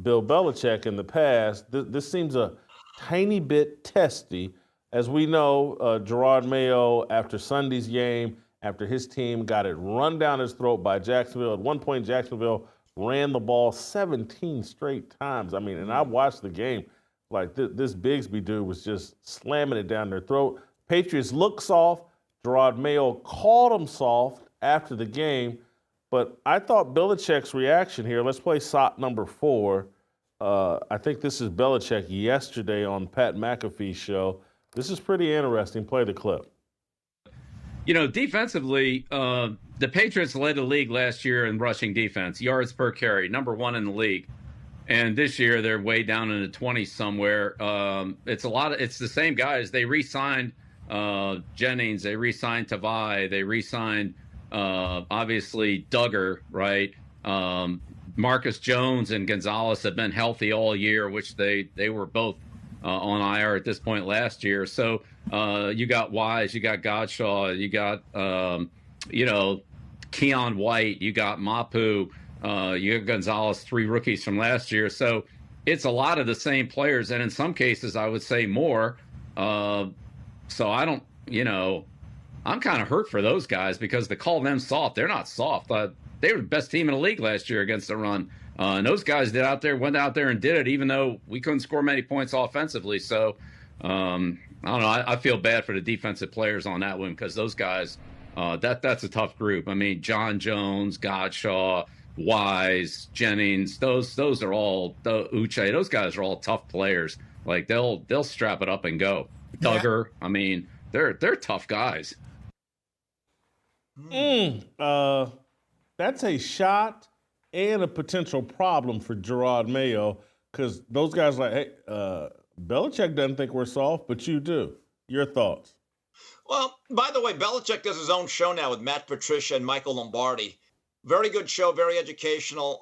Bill Belichick in the past. This seems a tiny bit testy. As we know, Jerod Mayo, after Sunday's game, after his team got it run down his throat by Jacksonville, at one point Jacksonville ran the ball 17 straight times. I mean, and I watched the game. Like this Bigsby dude was just slamming it down their throat. Patriots looked soft. Jerod Mayo called them soft after the game. But I thought Belichick's reaction here, let's play SOT number 4. I think this is Belichick yesterday on Pat McAfee's show. This is pretty interesting. Play the clip. Defensively, the Patriots led the league last year in rushing defense, yards per carry, number 1 in the league. And this year they're way down in the 20s somewhere. It's the same guys. They re-signed Jennings, they re-signed Tavai, they re-signed obviously Duggar, right? Marcus Jones and Gonzalez have been healthy all year, which they were both on IR at this point last year. So you got Wise, you got Godshaw, you got Keon White, you got Mapu, you got Gonzalez, 3 rookies from last year. So it's a lot of the same players, and in some cases I would say more. So I don't, I'm kind of hurt for those guys because to call them soft, they're not soft. They were the best team in the league last year against the run. And those guys went out there and did it, even though we couldn't score many points offensively. So I don't know. I feel bad for the defensive players on that one because those guys, that's a tough group. I mean, John Jones, Godshaw, Wise, Jennings, those are all Uche. Those guys are all tough players. Like they'll strap it up and go. Duggar, I mean, they're tough guys. That's a shot and a potential problem for Jerod Mayo because those guys are like, hey, Belichick doesn't think we're soft, but you do. Your thoughts? Well, by the way, Belichick does his own show now with Matt Patricia and Michael Lombardi. Very good show, very educational.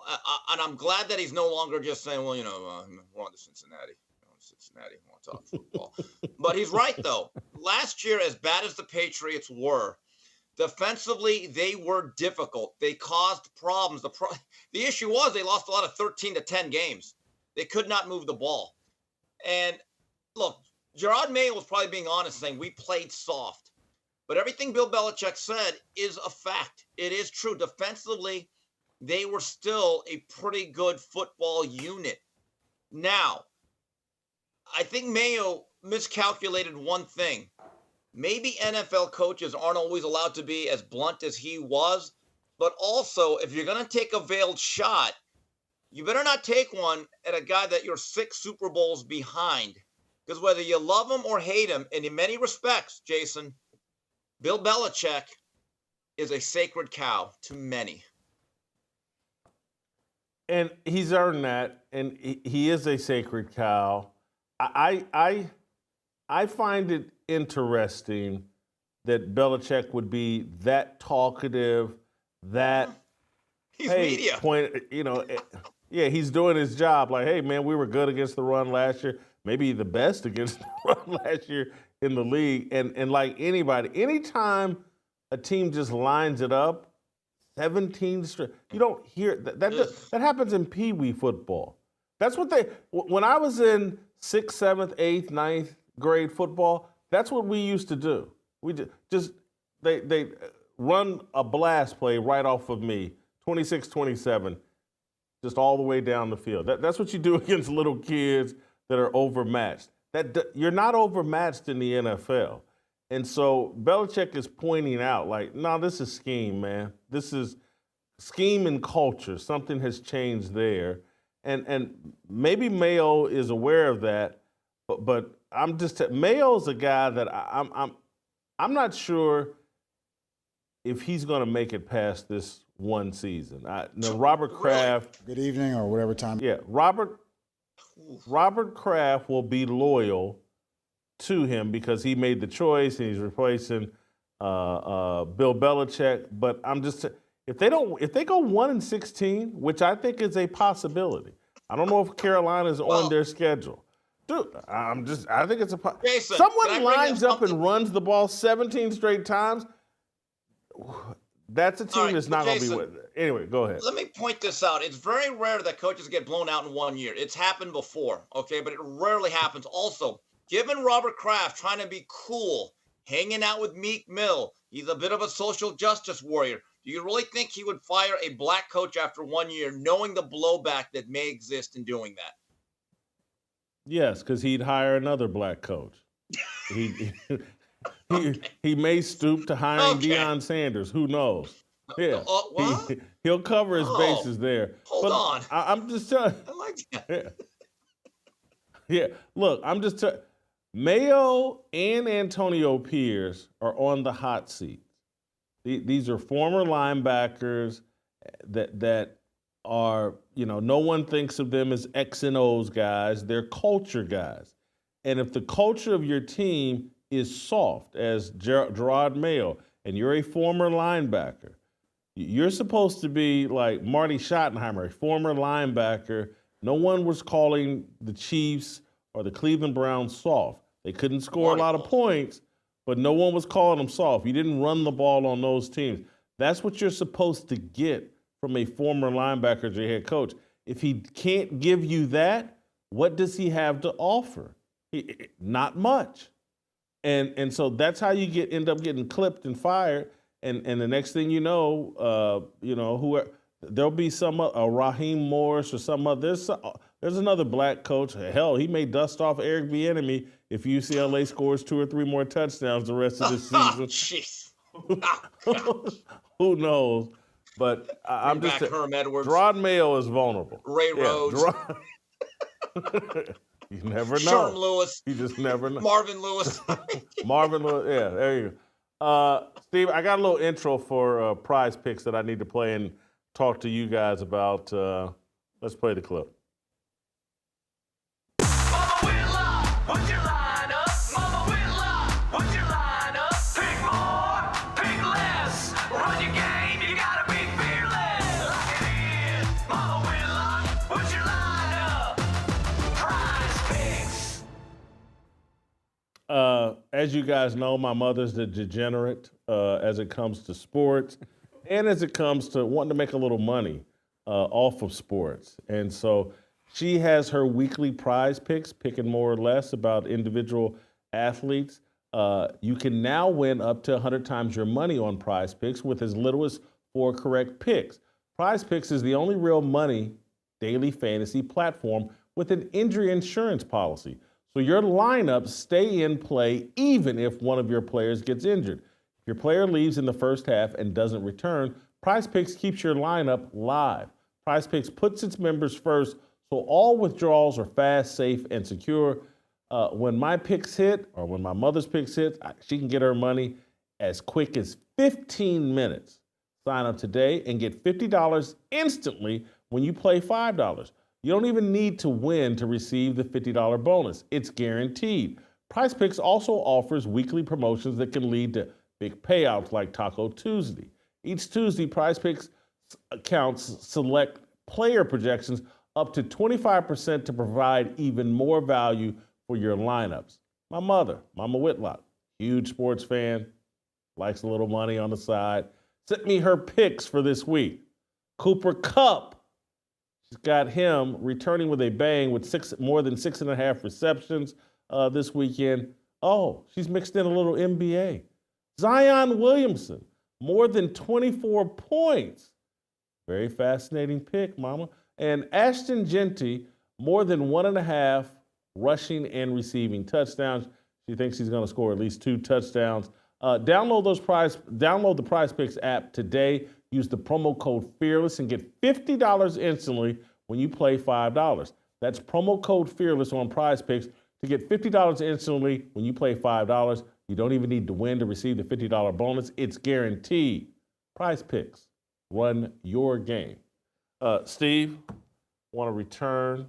And I'm glad that he's no longer just saying, well, we're on to Cincinnati. Cincinnati, we want to talk football. But he's right, though. Last year, as bad as the Patriots were, Defensively, they were difficult. They caused problems. The issue was they lost a lot of 13-10 games. They could not move the ball. And look, Jerod Mayo was probably being honest, saying we played soft. But everything Bill Belichick said is a fact. It is true. Defensively, they were still a pretty good football unit. Now, I think Mayo miscalculated one thing. Maybe NFL coaches aren't always allowed to be as blunt as he was, but also if you're going to take a veiled shot, you better not take one at a guy that you're 6 Super Bowls behind. Because whether you love him or hate him, and in many respects, Jason, Bill Belichick is a sacred cow to many. And he's earned that, and he is a sacred cow. I find it interesting that Belichick would be that talkative, that he's media. Point, he's doing his job. Like, hey, man, we were good against the run last year, maybe the best against the run last year in the league. And like anybody, anytime a team just lines it up, 17 straight, you don't hear that happens in Pee Wee football. That's what when I was in 6th, 7th, 8th, 9th grade football, that's what we used to do. We they run a blast play right off of me, 26-27, just all the way down the field. That's what you do against little kids that are overmatched. You're not overmatched in the NFL. And so Belichick is pointing out, like, no, this is scheme, man. This is scheme and culture. Something has changed there. And maybe Mayo is aware of that, but I'm just Mayo's a guy that I'm not sure if he's going to make it past this one season. Robert Kraft. Good evening, or whatever time. Yeah, Robert Kraft will be loyal to him because he made the choice and he's replacing Bill Belichick. But I'm just if they go 1-16, which I think is a possibility. I don't know if Carolina's on their schedule. Dude, I think it's a Jason, someone lines up and runs the ball 17 straight times. That's a team that's not going to be with it. Anyway, go ahead. Let me point this out. It's very rare that coaches get blown out in 1 year. It's happened before, okay, but it rarely happens. Also, given Robert Kraft trying to be cool, hanging out with Meek Mill, he's a bit of a social justice warrior. Do you really think he would fire a black coach after 1 year, knowing the blowback that may exist in doing that? Yes, because he'd hire another black coach. He may stoop to hiring Deion Sanders. Who knows? Yeah, he'll cover his bases there. Hold on. I'm just telling. I like that. Yeah. Look, I'm just telling. Mayo and Antonio Pierce are on the hot seat. These are former linebackers that are, no one thinks of them as X and O's guys. They're culture guys. And if the culture of your team is soft, as Jerod Mayo, and you're a former linebacker, you're supposed to be like Marty Schottenheimer, a former linebacker. No one was calling the Chiefs or the Cleveland Browns soft. They couldn't score a lot of points, but no one was calling them soft. You didn't run the ball on those teams. That's what you're supposed to get from a former linebacker as your head coach. If he can't give you that, what does he have to offer? Not much. And so that's how you end up getting clipped and fired. And the next thing you know, there'll be a Raheem Morris or some other. There's another black coach. Hell, he may dust off Eric Bieniemy if UCLA scores 2 or 3 more touchdowns the rest of the season. Jeez. Who knows? But I'm just Herm Edwards. Jerod Mayo is vulnerable. Ray Rhodes. You never know. Sherm Lewis. You just never know. Marvin Lewis. Marvin Lewis. Yeah, there you go. Steve, I got a little intro for Prize Picks that I need to play and talk to you guys about. Let's play the clip. Mama Whitlock, put your line up. Mama Whitlock, put your line up. Pick more, pick less. Run your game, you gotta be fearless. Lock it in. Mama Whitlock, put your line up. Prize Picks. as you guys know, my mother's a degenerate as it comes to sports and as it comes to wanting to make a little money off of sports. And so she has her weekly prize picks, picking more or less about individual athletes. You can now win up to 100 times your money on prize picks with as little as 4 correct picks. Prize picks is the only real money daily fantasy platform with an injury insurance policy. So your lineups stay in play even if one of your players gets injured. If your player leaves in the first half and doesn't return, Prize Picks keeps your lineup live. Prize Picks puts its members first, so all withdrawals are fast, safe, and secure. When my picks hit, or when my mother's picks hit, she can get her money as quick as 15 minutes. Sign up today and get $50 instantly when you play $5. You don't even need to win to receive the $50 bonus. It's guaranteed. Prize Picks also offers weekly promotions that can lead to big payouts like Taco Tuesday. Each Tuesday, Prize Picks accounts select player projections up to 25% to provide even more value for your lineups. My mother, Mama Whitlock, huge sports fan, likes a little money on the side, sent me her picks for this week. Cooper Kupp, she's got him returning with a bang with more than 6.5 receptions this weekend. Oh, she's mixed in a little NBA. Zion Williamson, more than 24 points. Very fascinating pick, Mama. And Ashton Jeanty, more than 1.5 rushing and receiving touchdowns. She thinks he's going to score at least 2 touchdowns. Download the Prize Picks app today. Use the promo code FEARLESS and get $50 instantly when you play $5. That's promo code FEARLESS on Prize Picks to get $50 instantly when you play $5. You don't even need to win to receive the $50 bonus. It's guaranteed. Prize Picks. Run your game. Steve, want to return.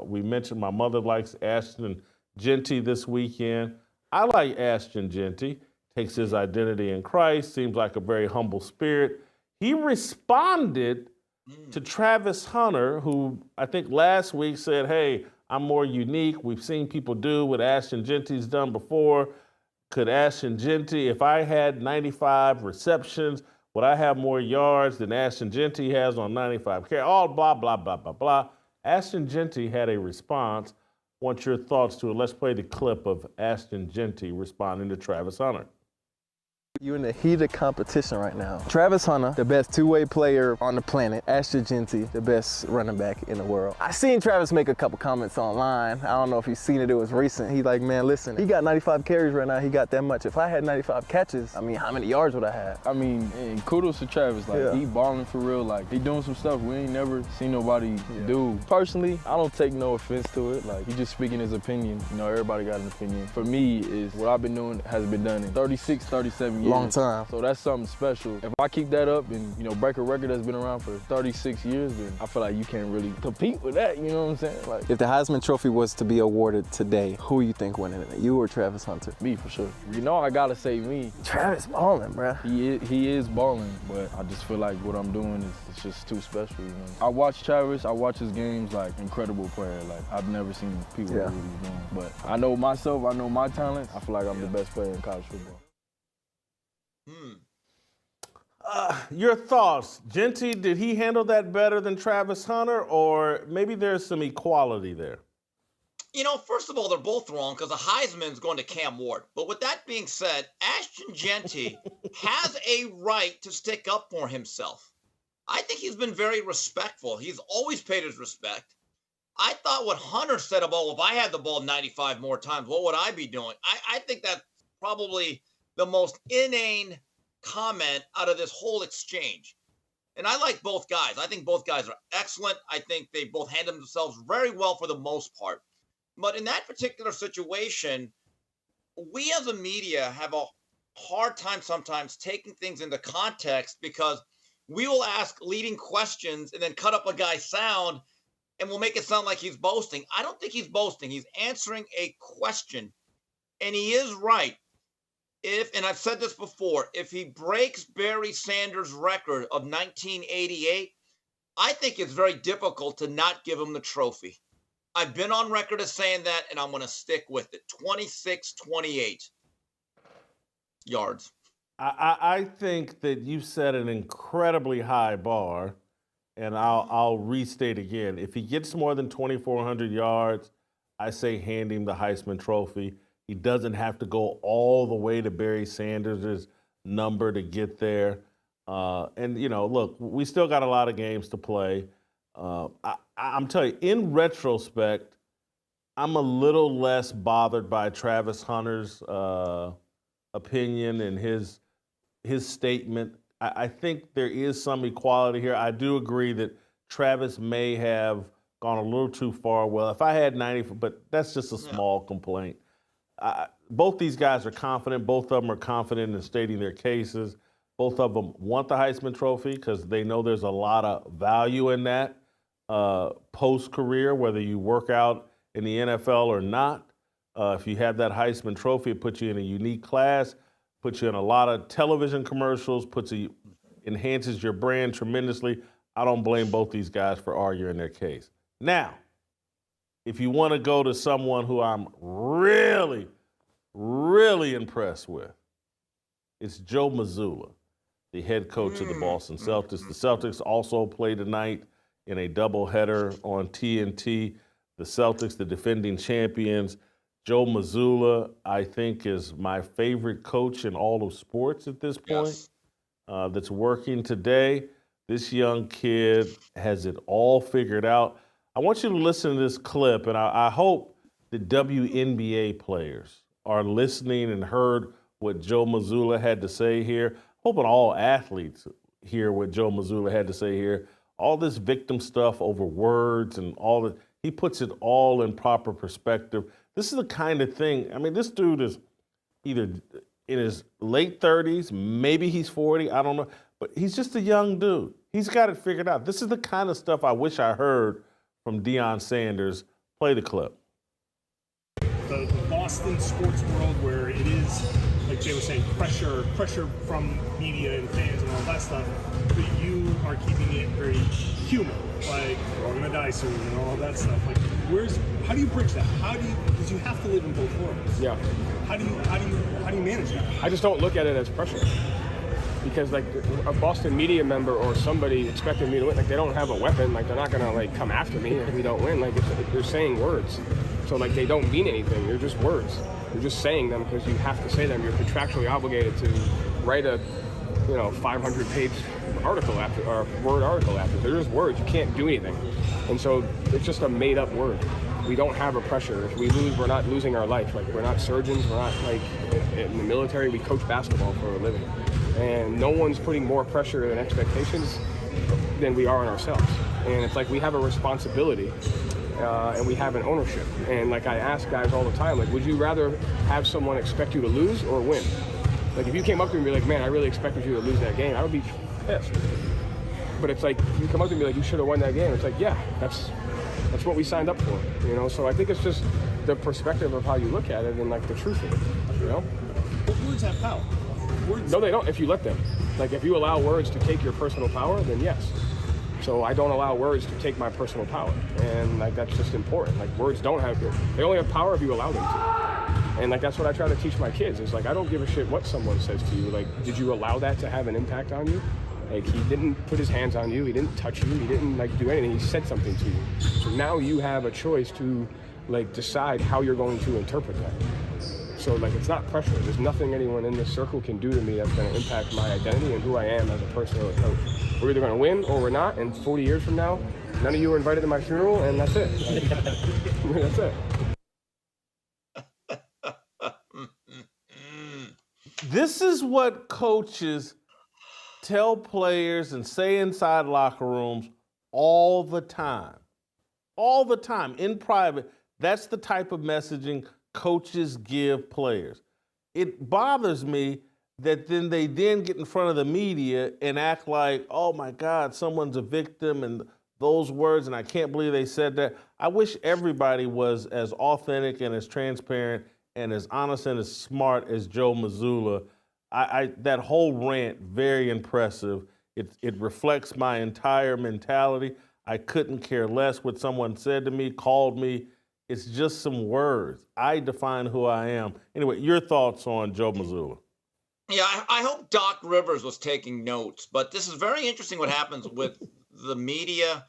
We mentioned my mother likes Ashton Jeanty this weekend. I like Ashton Jeanty. Takes his identity in Christ. Seems like a very humble spirit. He responded to Travis Hunter, who I think last week said, hey, I'm more unique. We've seen people do what Ashton Jeanty's done before. Could Ashton Jeanty, if I had 95 receptions, would I have more yards than Ashton Jeanty has on 95 carries? All blah, blah, blah, blah, blah. Ashton Jeanty had a response. Want your thoughts to it. Let's play the clip of Ashton Jeanty responding to Travis Hunter. You're in the heat of competition right now. Travis Hunter, the best two-way player on the planet. Ashton Jeanty, the best running back in the world. I seen Travis make a couple comments online. I don't know if you've seen it, it was recent. He's like, man, listen, he got 95 carries right now, he got that much. If I had 95 catches, I mean, how many yards would I have? I mean, and kudos to Travis, like, he balling for real, like, he doing some stuff we ain't never seen nobody do. Personally, I don't take no offense to it, like, he just speaking his opinion. You know, everybody got an opinion. For me, is what I've been doing has been done in 36, 37 years. Long time. So that's something special. If I keep that up and, you know, break a record that's been around for 36 years, then I feel like you can't really compete with that, you know what I'm saying? Like, if the Heisman Trophy was to be awarded today, who you think winning it? You or Travis Hunter? Me, for sure. You know I gotta say me. Travis balling, bruh. He is balling, but I just feel like what I'm doing is it's just too special, you know? I watch Travis, I watch his games, like, incredible player. Like, I've never seen people do what he's doing. But I know myself, I know my talent. I feel like I'm the best player in college football. Your thoughts, Jeanty, did he handle that better than Travis Hunter, or maybe there's some equality there? You know, first of all, they're both wrong because the Heisman's going to Cam Ward. But with that being said, Ashton Jeanty has a right to stick up for himself. I think he's been very respectful. He's always paid his respect. I thought what Hunter said about, well, if I had the ball 95 more times, what would I be doing? I think that's probably the most inane comment out of this whole exchange. And I like both guys. I think both guys are excellent. I think they both handle themselves very well for the most part. But in that particular situation, we as a media have a hard time sometimes taking things into context because we will ask leading questions and then cut up a guy's sound and we'll make it sound like he's boasting. I don't think he's boasting. He's answering a question. And he is right. And I've said this before, if he breaks Barry Sanders' record of 1988, I think it's very difficult to not give him the trophy. I've been on record as saying that, and I'm going to stick with it. 26-28. yards. I think that you set an incredibly high bar, and I'll restate again. If he gets more than 2,400 yards, I say hand him the Heisman Trophy. He doesn't have to go all the way to Barry Sanders' number to get there. And, look, we still got a lot of games to play. I'm telling you, in retrospect, I'm a little less bothered by Travis Hunter's opinion and his statement. I think there is some equality here. I do agree that Travis may have gone a little too far. Well, if I had 90, but that's just a small complaint. Both these guys are confident. Both of them are confident in stating their cases. Both of them want the Heisman Trophy because they know there's a lot of value in that post-career, whether you work out in the NFL or not. If you have that Heisman Trophy, it puts you in a unique class, puts you in a lot of television commercials, enhances your brand tremendously. I don't blame both these guys for arguing their case. Now, if you want to go to someone who I'm really, really impressed with, it's Joe Mazzula, the head coach of the Boston Celtics. The Celtics also play tonight in a doubleheader on TNT. The Celtics, the defending champions. Joe Mazzula, I think, is my favorite coach in all of sports at this point. That's working today. This young kid has it all figured out. I want you to listen to this clip, and I hope the WNBA players are listening and heard what Joe Mazzula had to say here. Hoping all athletes hear what Joe Mazzula had to say here. All this victim stuff over words and all that, he puts it all in proper perspective. This is the kind of thing, I mean, this dude is either in his late 30s, maybe he's 40, I don't know, but he's just a young dude. He's got it figured out. This is the kind of stuff I wish I heard from Deion Sanders. Play the clip. The Boston sports world, where it is, like Jay was saying, pressure from media and fans and all that stuff, but you are keeping it very human, like we're gonna die soon and all that stuff. Like, how do you bridge that? Because you have to live in both worlds. Yeah. How do you manage that? I just don't look at it as pressure. Because like a Boston media member or somebody expecting me to win, like they don't have a weapon, like they're not gonna like come after me if we don't win. Like they're saying words, so like they don't mean anything. They're just words. You're just saying them because you have to say them. You're contractually obligated to write a 500-page article after, or word article after. They're just words. You can't do anything, and so it's just a made-up word. We don't have a pressure. If we lose, we're not losing our life. Like we're not surgeons. We're not like in the military. We coach basketball for a living. And no one's putting more pressure and expectations than we are on ourselves. And it's like we have a responsibility and we have an ownership. And like I ask guys all the time, like, would you rather have someone expect you to lose or win? Like if you came up to me and be like, man, I really expected you to lose that game, I would be pissed. But it's like, if you come up to me like, you should have won that game. It's like, yeah, that's what we signed up for, So I think it's just the perspective of how you look at it and like the truth of it, But words have power. No, they don't if you let them. Like if you allow words to take your personal power, then yes. So I don't allow words to take my personal power. And like that's just important. Like words they only have power if you allow them to. And like that's what I try to teach my kids. Is like I don't give a shit what someone says to you. Like, did you allow that to have an impact on you? Like he didn't put his hands on you, he didn't touch you, he didn't like do anything, he said something to you. So now you have a choice to like decide how you're going to interpret that. So like it's not pressure. There's nothing anyone in this circle can do to me that's going to impact my identity and who I am as a person or a coach. We're either going to win or we're not, and 40 years from now, none of you are invited to my funeral, and that's it. That's it. This is what coaches tell players and say inside locker rooms all the time. All the time, in private. That's the type of messaging coaches give players. It bothers me that then they get in front of the media and act like, oh my God, someone's a victim and those words, and I can't believe they said that. I wish everybody was as authentic and as transparent and as honest and as smart as Joe Mazzula. That whole rant, very impressive. It reflects my entire mentality. I couldn't care less what someone said to me, called me. It's just some words. I define who I am. Anyway, your thoughts on Joe Mazzula? Yeah, I hope Doc Rivers was taking notes, but this is very interesting what happens with the media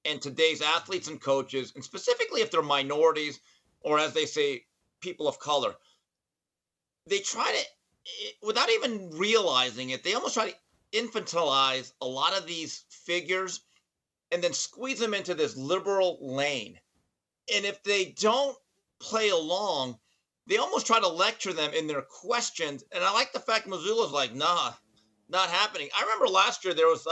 and today's athletes and coaches, and specifically if they're minorities or, as they say, people of color. They try to, without even realizing it, they almost try to infantilize a lot of these figures and then squeeze them into this liberal lane. And if they don't play along, they almost try to lecture them in their questions. And I like the fact Mazzula's like, nah, not happening. I remember last year there was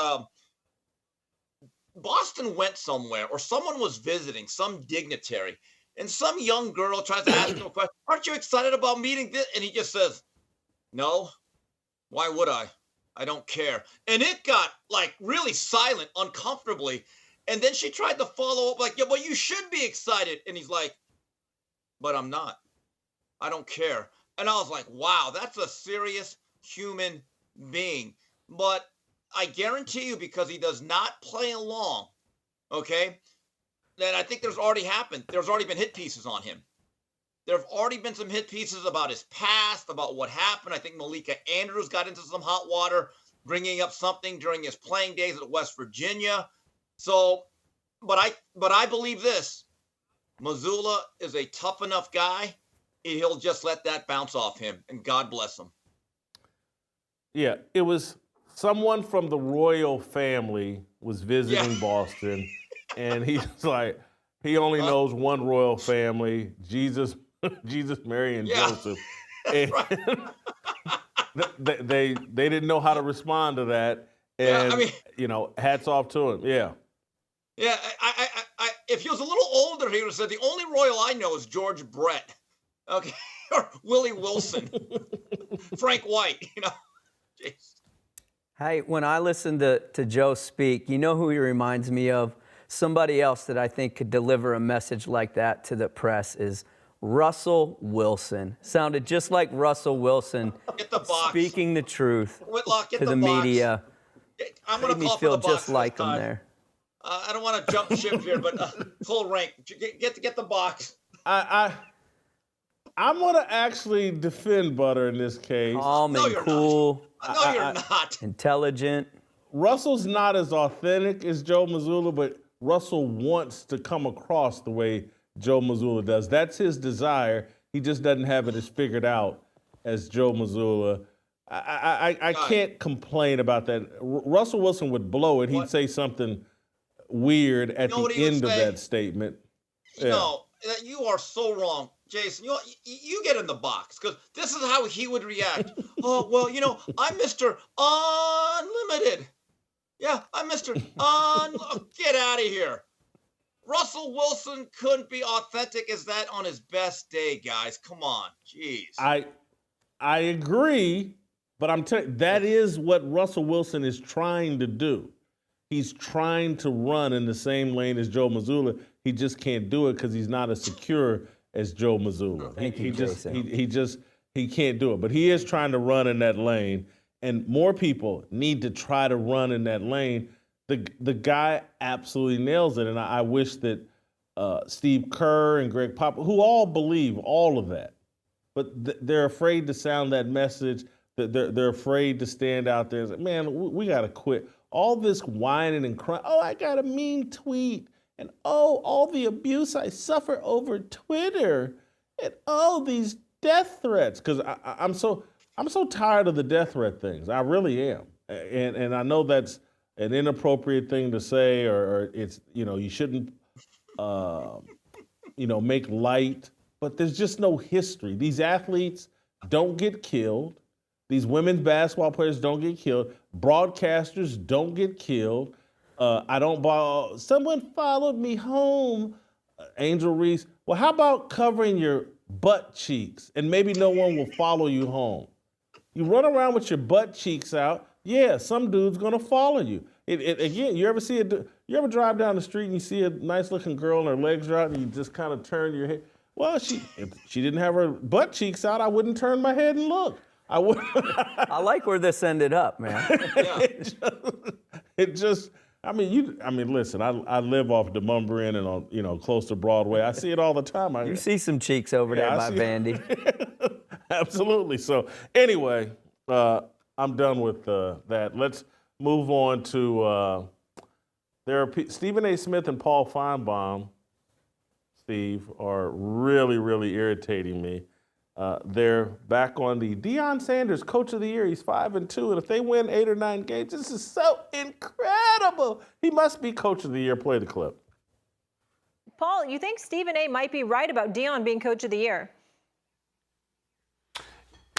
Boston went somewhere, or someone was visiting, some dignitary, and some young girl tries to ask him a question. Aren't you excited about meeting this? And he just says, no, why would I? I don't care. And it got like really silent, uncomfortably. And then she tried to follow up like, yeah, well, you should be excited. And he's like, but I'm not. I don't care. And I was like, wow, that's a serious human being. But I guarantee you, because he does not play along, okay, then I think there's already been hit pieces on him. There have already been some hit pieces about his past, about what happened. I think Malika Andrews got into some hot water, bringing up something during his playing days at West Virginia. So, but I believe this. Mazzula is a tough enough guy. He'll just let that bounce off him, and God bless him. Yeah, it was someone from the royal family was visiting Boston, and he's like, he only knows one royal family, Jesus, Mary, and Joseph. And they didn't know how to respond to that, and hats off to him. Yeah. Yeah, I if he was a little older, he would have said the only royal I know is George Brett. Okay, or Willie Wilson, Frank White, Jeez. Hey, when I listen to Joe speak, you know who he reminds me of? Somebody else that I think could deliver a message like that to the press is Russell Wilson. Sounded just like Russell Wilson speaking the truth Whitlock, to the media. I'm going to made me feel just like him there. I don't want to jump ship here, but full rank. Get the box. I'm going to actually defend Butter in this case. Calm and cool. No, you're not. Intelligent. Russell's not as authentic as Joe Mazzula, but Russell wants to come across the way Joe Mazzula does. That's his desire. He just doesn't have it as figured out as Joe Mazzula. I can't complain about that. Russell Wilson would blow it. He'd say something weird at the end of that statement. No, you are so wrong, Jason. You get in the box, because this is how he would react. Oh, well, I'm Mr. Unlimited. Yeah, I'm Mr. Get out of here. Russell Wilson couldn't be authentic as that on his best day, guys. Come on. Jeez. I agree, but I'm telling you, that is what Russell Wilson is trying to do. He's trying to run in the same lane as Joe Mazzula. He just can't do it because he's not as secure as Joe Mazzula. He can't do it. But he is trying to run in that lane, and more people need to try to run in that lane. The guy absolutely nails it, and I wish that Steve Kerr and Greg Popovich, who all believe all of that, but they're afraid to sound that message. They're afraid to stand out there and say, man, we got to quit. All this whining and crying. Oh, I got a mean tweet. And oh, all the abuse I suffer over Twitter. And oh, these death threats. Because I'm so tired of the death threat things. I really am. And I know that's an inappropriate thing to say, or it's, you shouldn't, make light. But there's just no history. These athletes don't get killed. These women's basketball players don't get killed. Broadcasters don't get killed. Someone followed me home, Angel Reese. Well, how about covering your butt cheeks and maybe no one will follow you home? You run around with your butt cheeks out. Yeah, some dude's gonna follow you. Again, you ever drive down the street and you see a nice looking girl and her legs are out and you just kind of turn your head? Well, if she didn't have her butt cheeks out, I wouldn't turn my head and look. I like where this ended up, man. Listen, I live off Demumbrian and on, close to Broadway. I see it all the time. You see some cheeks over there by Vandy. Absolutely. So anyway, I'm done with that. Let's move on to Stephen A. Smith and Paul Feinbaum, Steve, are really, really irritating me. They're back on the Deion Sanders Coach of the Year. He's 5-2, and if they win 8 or 9 games, this is so incredible. He must be Coach of the Year. Play the clip. Paul, you think Stephen A. might be right about Deion being Coach of the Year?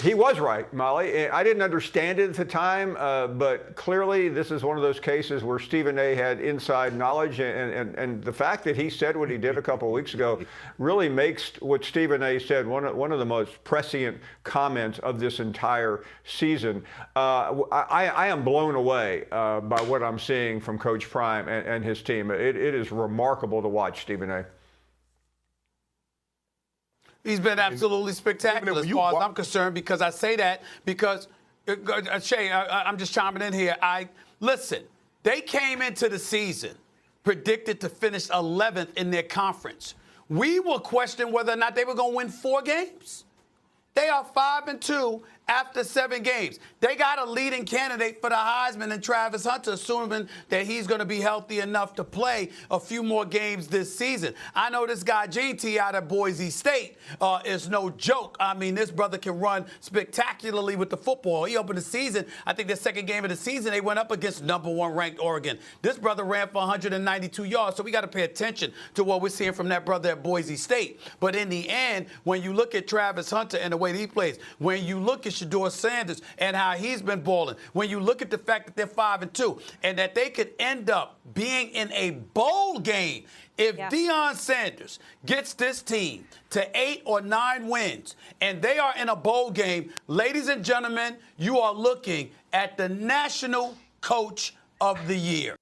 He was right, Molly. I didn't understand it at the time, but clearly this is one of those cases where Stephen A. had inside knowledge, and the fact that he said what he did a couple of weeks ago really makes what Stephen A. said one of the most prescient comments of this entire season. I am blown away by what I'm seeing from Coach Prime and his team. It is remarkable to watch Stephen A. He's been absolutely spectacular as far as I'm concerned, because I say that because, Shay, I'm just chiming in here. Listen, they came into the season predicted to finish 11th in their conference. We were questioning whether or not they were going to win 4 games. They are 5-2 after 7 games. They got a leading candidate for the Heisman in Travis Hunter, assuming that he's going to be healthy enough to play a few more games this season. I know this guy Jeanty out of Boise State is no joke. I mean, this brother can run spectacularly with the football. He opened the season, I think the second game of the season, they went up against #1 ranked Oregon. This brother ran for 192 yards, so we got to pay attention to what we're seeing from that brother at Boise State. But in the end, when you look at Travis Hunter and the way that he plays, when you look at Shedeur Sanders and how he's been balling, when you look at the fact that they're 5-2 and that they could end up being in a bowl game if Deion Sanders gets this team to 8 or 9 wins and they are in a bowl game, ladies and gentlemen, you are looking at the National Coach of the Year.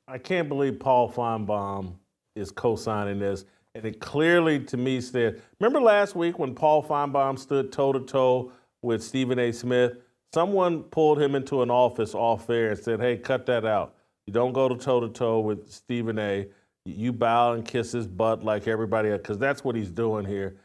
I can't believe Paul Feinbaum is co-signing this. And it clearly, to me, said, remember last week when Paul Feinbaum stood toe-to-toe with Stephen A. Smith? Someone pulled him into an office off air and said, hey, cut that out. You don't go to toe-to-toe with Stephen A. You bow and kiss his butt like everybody else, because that's what he's doing here.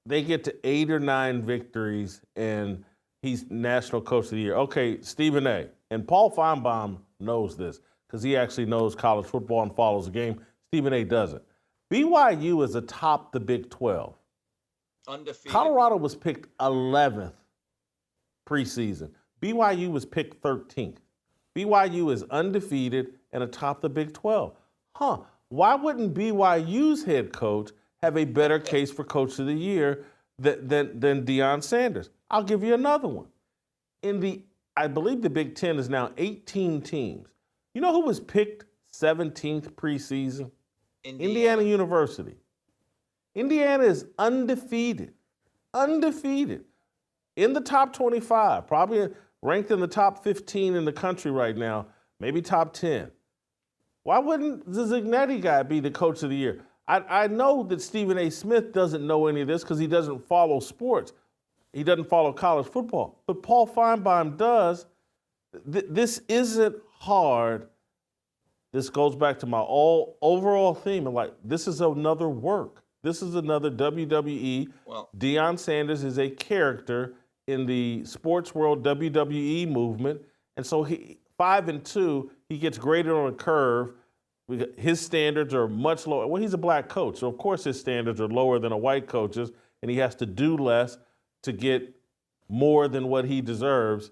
They get to 8 or 9 victories, and he's National Coach of the Year. Okay, Stephen A. And Paul Feinbaum knows this because he actually knows college football and follows the game. Stephen A. doesn't. BYU is atop the Big 12. Undefeated. Colorado was picked 11th preseason. BYU was picked 13th. BYU is undefeated and atop the Big 12. Why wouldn't BYU's head coach have a better case for Coach of the Year than Deion Sanders? I'll give you another one. I believe the Big 10 is now 18 teams. You know who was picked 17th preseason? Indiana University. Indiana is undefeated. Undefeated. In the top 25, probably ranked in the top 15 in the country right now, maybe top 10. Why wouldn't the Zignetti guy be the Coach of the Year? I know that Stephen A. Smith doesn't know any of this because he doesn't follow sports. He doesn't follow college football. But Paul Feinbaum does. This isn't hard. This goes back to my overall theme. This is another work. This is another WWE. Well, Deion Sanders is a character in the sports world WWE movement. And so 5-2, he gets graded on a curve. His standards are much lower. Well, he's a black coach, so of course his standards are lower than a white coach's, and he has to do less to get more than what he deserves.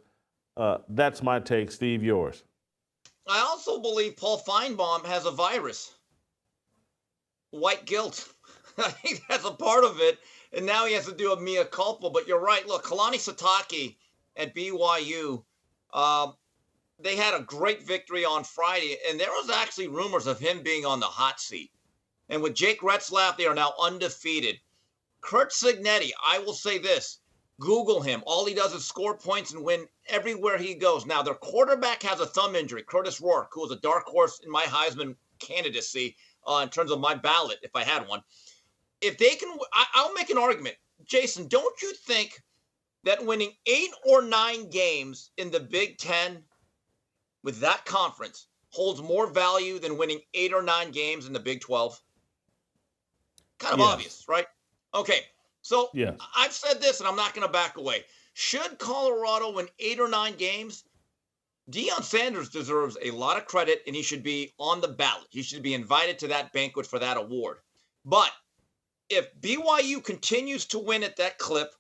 That's my take. Steve, yours. I also believe Paul Feinbaum has a virus. White guilt. I think that's a part of it. And now he has to do a mea culpa. But you're right. Look, Kalani Sitake at BYU, they had a great victory on Friday. And there was actually rumors of him being on the hot seat. And with Jake Retzlaff, they are now undefeated. Curt Cignetti, I will say this. Google him. All he does is score points and win everywhere he goes. Now, their quarterback has a thumb injury, Curtis Rourke, who was a dark horse in my Heisman candidacy in terms of my ballot, if I had one. If they can, I'll make an argument. Jason, don't you think that winning 8 or 9 games in the Big Ten with that conference holds more value than winning 8 or 9 games in the Big 12? Kind of obvious, right? Okay. So Yes. I've said this, and I'm not going to back away. Should Colorado win 8 or 9 games, Deion Sanders deserves a lot of credit, and he should be on the ballot. He should be invited to that banquet for that award. But if BYU continues to win at that clip,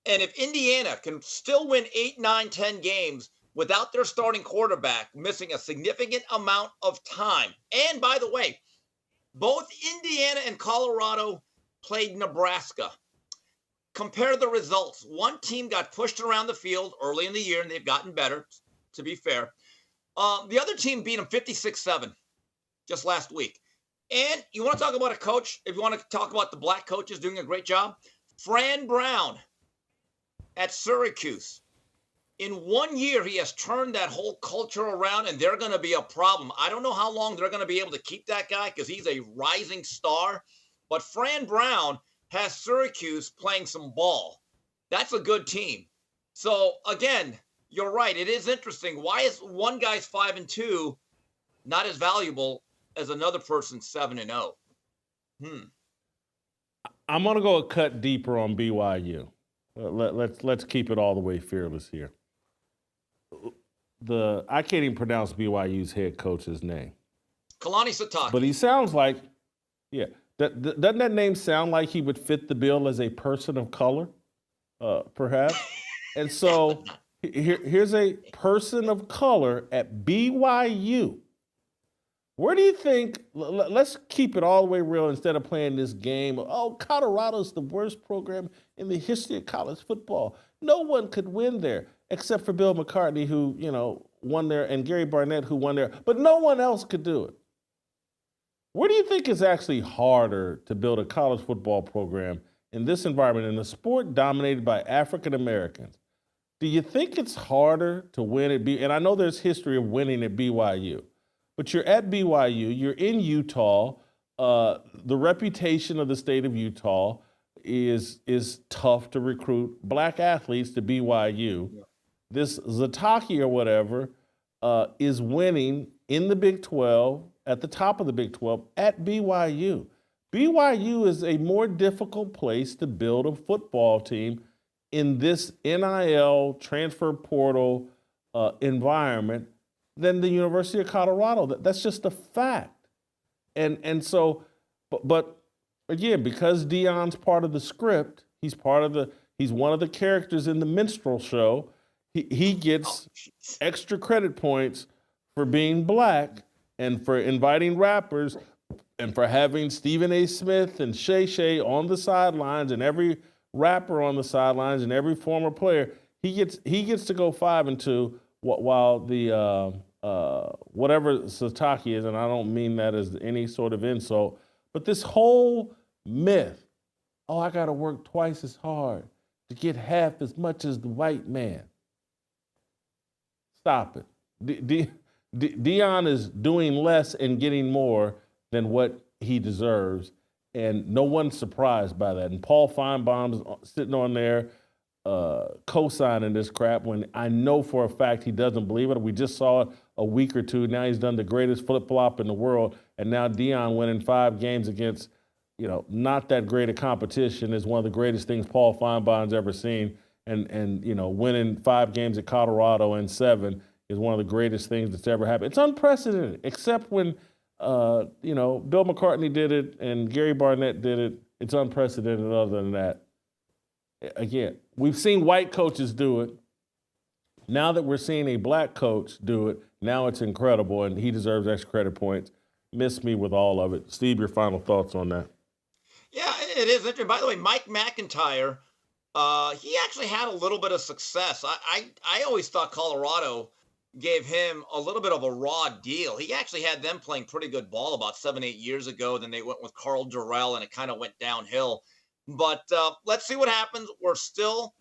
and if Indiana can still win 8, 9, 10 games without their starting quarterback missing a significant amount of time, and by the way, both Indiana and Colorado played Nebraska. Compare the results. One team got pushed around the field early in the year, and they've gotten better, to be fair. The other team beat them 56-7 just last week. And you want to talk about a coach, if you want to talk about the black coaches doing a great job, Fran Brown at Syracuse. In 1 year, he has turned that whole culture around, and they're going to be a problem. I don't know how long they're going to be able to keep that guy because he's a rising star. But Fran Brown has Syracuse playing some ball. That's a good team. So, again, you're right. It is interesting. Why is one guy's 5-2 not as valuable as another person's 7-0? I'm going to go a cut deeper on BYU. Let's keep it all the way fearless here. I can't even pronounce BYU's head coach's name. Kalani Sitake. But he sounds like, doesn't that name sound like he would fit the bill as a person of color, perhaps? And so here's a person of color at BYU. Where do you think, let's keep it all the way real instead of playing this game. Oh, Colorado's the worst program in the history of college football. No one could win there except for Bill McCartney, who, won there, and Gary Barnett, who won there. But no one else could do it. Where do you think it's actually harder to build a college football program in this environment, in a sport dominated by African Americans? Do you think it's harder to win at BYU? And I know there's history of winning at BYU. But you're at BYU, you're in Utah. The reputation of the state of Utah is tough to recruit black athletes to BYU. Yeah. This Zataki or whatever is winning in the Big 12, at the top of the Big 12, at BYU. BYU is a more difficult place to build a football team in this NIL transfer portal environment than the University of Colorado. That's just a fact. And so, but again, because Deion's part of the script, he's one of the characters in the minstrel show, he gets extra credit points for being black and for inviting rappers and for having Stephen A. Smith and Shay Shay on the sidelines and every rapper on the sidelines and every former player. He gets to go 5-2 while the whatever Sataki is, and I don't mean that as any sort of insult, but this whole myth, I got to work twice as hard to get half as much as the white man. Stop it. Deion is doing less and getting more than what he deserves, and no one's surprised by that. And Paul Feinbaum's sitting on there co-signing this crap when I know for a fact he doesn't believe it. We just saw it a week or two. Now he's done the greatest flip-flop in the world, and now Deion winning 5 games against, not that great a competition is one of the greatest things Paul Feinbaum's ever seen. And winning 5 games at Colorado and 7 is one of the greatest things that's ever happened. It's unprecedented, except when, Bill McCartney did it and Gary Barnett did it. It's unprecedented other than that. Again, we've seen white coaches do it. Now that we're seeing a black coach do it, now it's incredible, and he deserves extra credit points. Miss me with all of it. Steve, your final thoughts on that? Yeah, it is interesting. By the way, Mike McIntyre, he actually had a little bit of success. I always thought Colorado gave him a little bit of a raw deal. He actually had them playing pretty good ball about 7-8 years ago. Then they went with Carl Durrell, and it kind of went downhill. But let's see what happens. We're still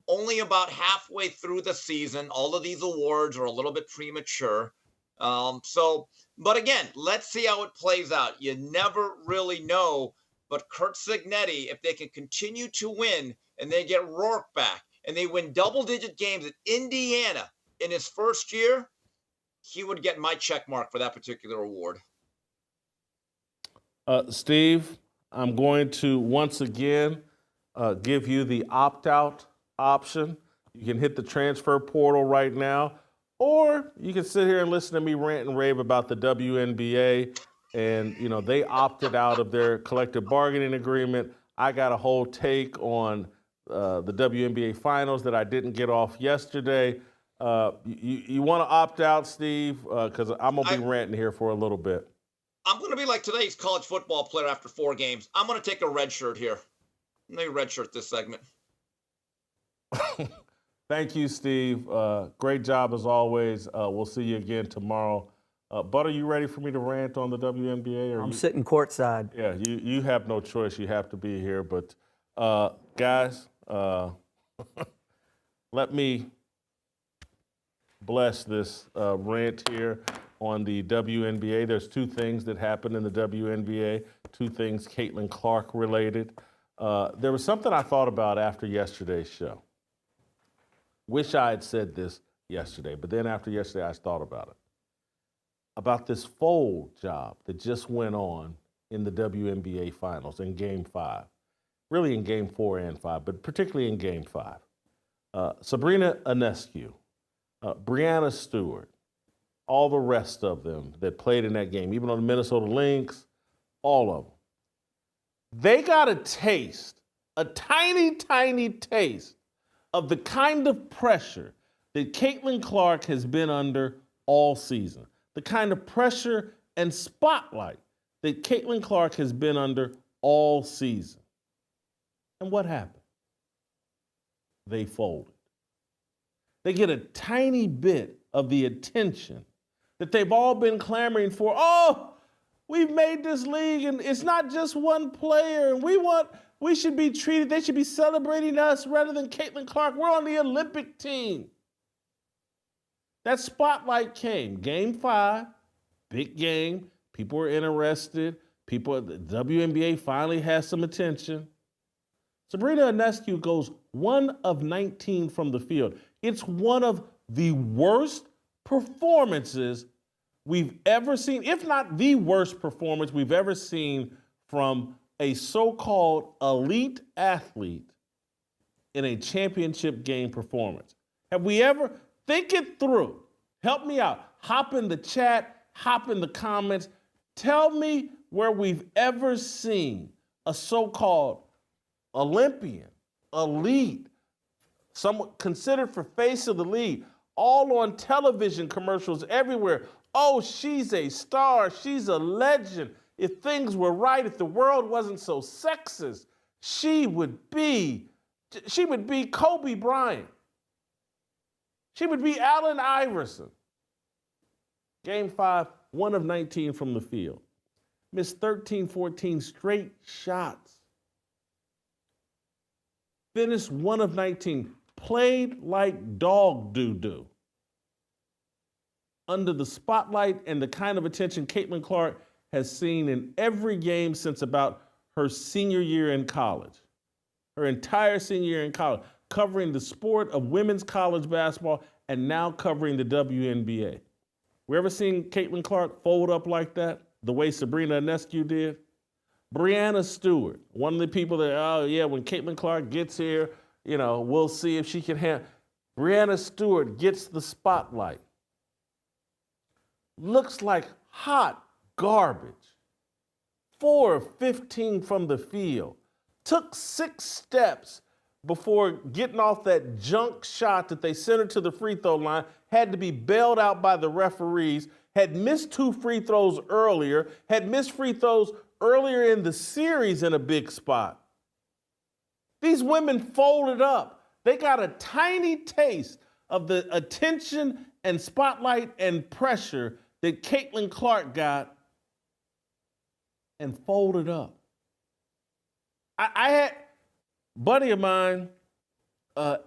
only about halfway through the season. All of these awards are a little bit premature. But again, let's see how it plays out. You never really know. But Kurt Cignetti, if they can continue to win and they get Rourke back and they win double-digit games at Indiana in his first year, he would get my check mark for that particular award. Steve, I'm going to once again give you the opt-out option. You can hit the transfer portal right now, or you can sit here and listen to me rant and rave about the WNBA. And, you know, they opted out of their collective bargaining agreement. I got a whole take on the WNBA finals that I didn't get off yesterday. You want to opt out, Steve? Because I'm going to be ranting here for a little bit. I'm going to be like today's college football player after 4 games. I'm going to take a red shirt here. I'm going to red shirt this segment. Thank you, Steve. Great job as always. We'll see you again tomorrow. Bud, are you ready for me to rant on the WNBA? I'm sitting courtside. Yeah, you have no choice. You have to be here. But, guys, let me bless this rant here on the WNBA. There's 2 things that happened in the WNBA, 2 things Caitlin Clark related. There was something I thought about after yesterday's show. Wish I had said this yesterday, but then after yesterday, I thought about it. About this fold job that just went on in the WNBA finals in Game 5. Really in Game 4 and 5, but particularly in Game 5. Sabrina Ionescu, Breanna Stewart, all the rest of them that played in that game, even on the Minnesota Lynx, all of them. They got a taste, a tiny, tiny taste of the kind of pressure that Caitlin Clark has been under all season. The kind of pressure and spotlight that Caitlin Clark has been under all season. And what happened? They folded. They get a tiny bit of the attention that they've all been clamoring for. Oh, we've made this league and it's not just one player. And we should be treated, they should be celebrating us rather than Caitlin Clark. We're on the Olympic team. That spotlight came. Game 5, big game. People were interested. The WNBA finally has some attention. Sabrina Ionescu goes 1 of 19 from the field. It's one of the worst performances we've ever seen, if not the worst performance we've ever seen from a so-called elite athlete in a championship game performance. Have we ever? Think it through. Help me out. Hop in the chat, hop in the comments. Tell me where we've ever seen a so-called Olympian, elite, someone considered for face of the league, all on television commercials everywhere. Oh, she's a star. She's a legend. If things were right, if the world wasn't so sexist, she would be Kobe Bryant. She would be Allen Iverson. Game 5, 1 of 19 from the field. Missed 13, 14 straight shots. Finished 1 of 19. Played like dog doo-doo. Under the spotlight and the kind of attention Caitlin Clark has seen in every game since about her senior year in college. Her entire senior year in college. Covering the sport of women's college basketball and now covering the WNBA. We ever seen Caitlin Clark fold up like that, the way Sabrina Ionescu did? Breanna Stewart, one of the people that, oh yeah, when Caitlin Clark gets here, you know, we'll see if she can handle. Breanna Stewart gets the spotlight. Looks like hot garbage. 4 of 15 from the field. Took 6 steps before getting off that junk shot that they sent her to the free throw line, had to be bailed out by the referees, had missed 2 free throws earlier, had missed free throws earlier in the series in a big spot. These women folded up. They got a tiny taste of the attention and spotlight and pressure that Caitlin Clark got and folded up. I had a buddy of mine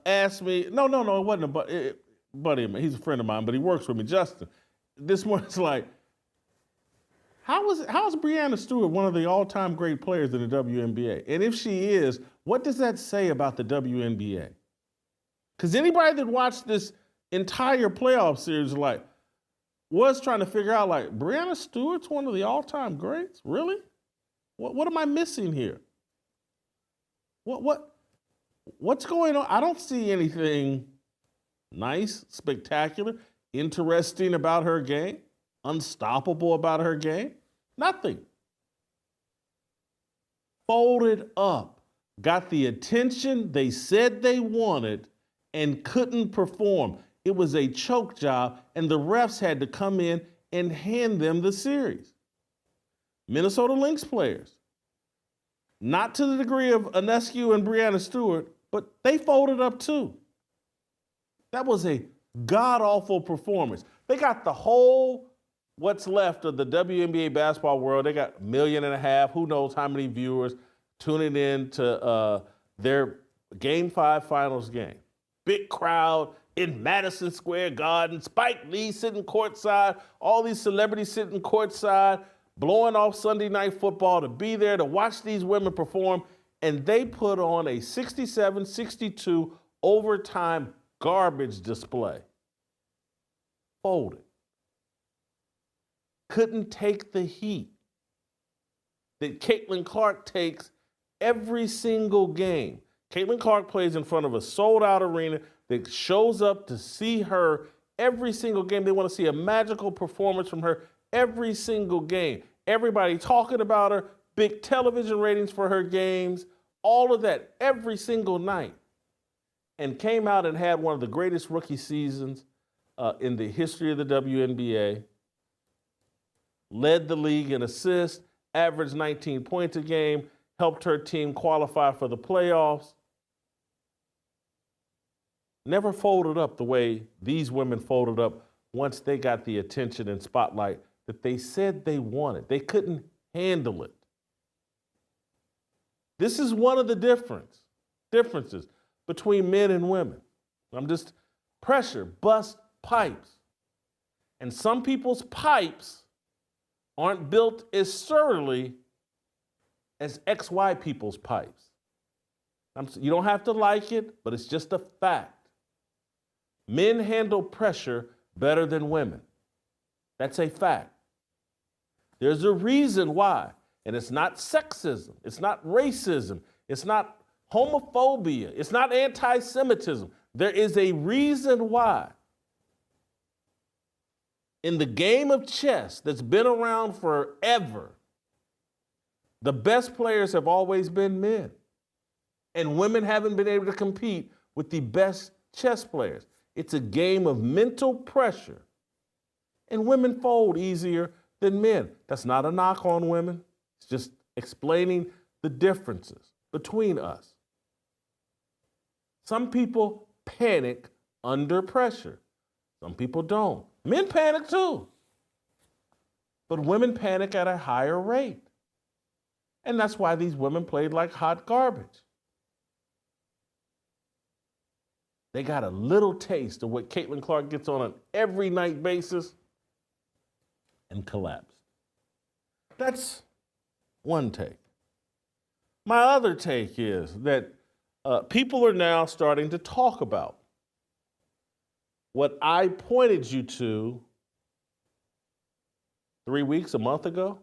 asked me, no, it wasn't a buddy of mine. He's a friend of mine, but he works with me, Justin. This morning's like, how is Breanna Stewart one of the all-time great players in the WNBA? And if she is, what does that say about the WNBA? Because anybody that watched this entire playoff series was trying to figure out, Breanna Stewart's one of the all-time greats? Really? What am I missing here? What? What's going on? I don't see anything nice, spectacular, interesting about her game, unstoppable about her game. Nothing. Folded up, got the attention they said they wanted, and couldn't perform. It was a choke job, and the refs had to come in and hand them the series. Minnesota Lynx players, not to the degree of Ionescu and Breanna Stewart, but they folded up too. That was a god-awful performance. They got the whole, what's left of the WNBA basketball world. They got 1.5 million, who knows how many viewers tuning in to their Game 5 finals game. Big crowd in Madison Square Garden, Spike Lee sitting courtside, all these celebrities sitting courtside, blowing off Sunday Night Football to be there to watch these women perform, and they put on a 67-62 overtime garbage display. Folded. Couldn't take the heat that Caitlin Clark takes every single game. Caitlin Clark plays in front of a sold-out arena that shows up to see her every single game. They want to see a magical performance from her every single game. Everybody talking about her, big television ratings for her games, all of that every single night. And came out and had one of the greatest rookie seasons in the history of the WNBA. Led the league in assists, averaged 19 points a game, helped her team qualify for the playoffs. Never folded up the way these women folded up once they got the attention and spotlight that they said they wanted. They couldn't handle it. This is one of the differences between men and women. Pressure busts pipes. And some people's pipes aren't built as sturdily as XY people's pipes. You don't have to like it, but it's just a fact. Men handle pressure better than women. That's a fact. There's a reason why, and it's not sexism, it's not racism, it's not homophobia, it's not anti-Semitism. There is a reason why. In the game of chess that's been around forever, the best players have always been men. And women haven't been able to compete with the best chess players. It's a game of mental pressure. And women fold easier than men. That's not a knock on women. It's just explaining the differences between us. Some people panic under pressure. Some people don't. Men panic too. But women panic at a higher rate. And that's why these women played like hot garbage. They got a little taste of what Caitlin Clark gets on an every night basis and collapsed. That's one take. My other take is that people are now starting to talk about what I pointed you to 3 weeks, a month ago.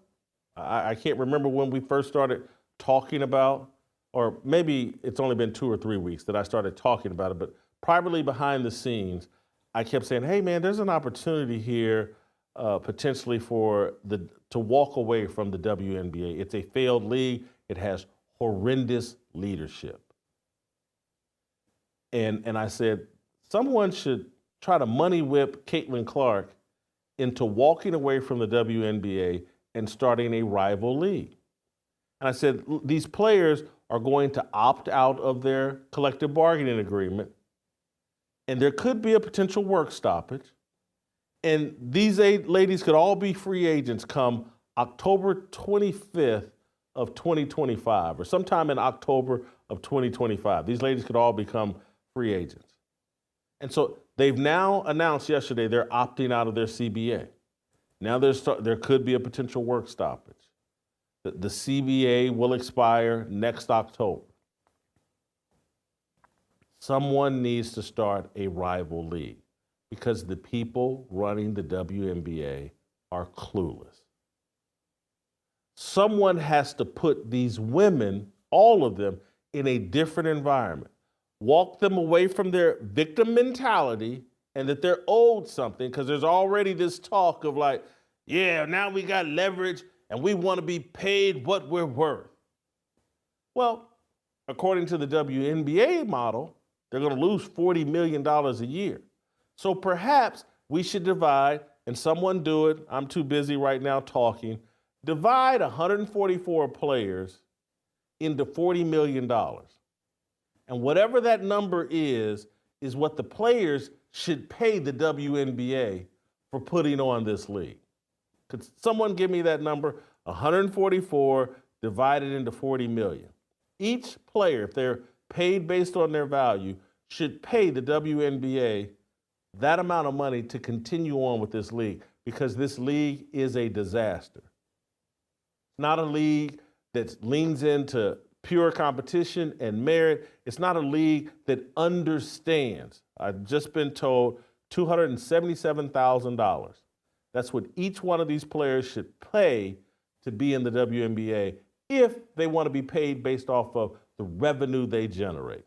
I can't remember when we first started talking about, or maybe it's only been 2 or 3 weeks that I started talking about it, but privately behind the scenes, I kept saying, hey man, there's an opportunity here potentially to walk away from the WNBA. It's a failed league. It has horrendous leadership. And I said, someone should try to money whip Caitlin Clark into walking away from the WNBA and starting a rival league. And I said, these players are going to opt out of their collective bargaining agreement, and there could be a potential work stoppage. And these 8 ladies could all be free agents come October 25th of 2025, or sometime in October of 2025. These ladies could all become free agents. And so they've now announced yesterday they're opting out of their CBA. Now there could be a potential work stoppage. The CBA will expire next October. Someone needs to start a rival league because the people running the WNBA are clueless. Someone has to put these women, all of them, in a different environment. walk them away from their victim mentality and that they're owed something, because there's already this talk of like, yeah, now we got leverage and we want to be paid what we're worth. Well, according to the WNBA model, they're going to lose $40 million a year. So perhaps we should divide, and someone do it, I'm too busy right now talking, divide 144 players into $40 million. And whatever that number is what the players should pay the WNBA for putting on this league. Could someone give me that number? 144 divided into 40 million. Each player, if they're paid based on their value, should pay the WNBA that amount of money to continue on with this league, because this league is a disaster. Not a league that leans into pure competition and merit. It's not a league that understands. I've just been told $277,000. That's what each one of these players should pay to be in the WNBA if they want to be paid based off of the revenue they generate.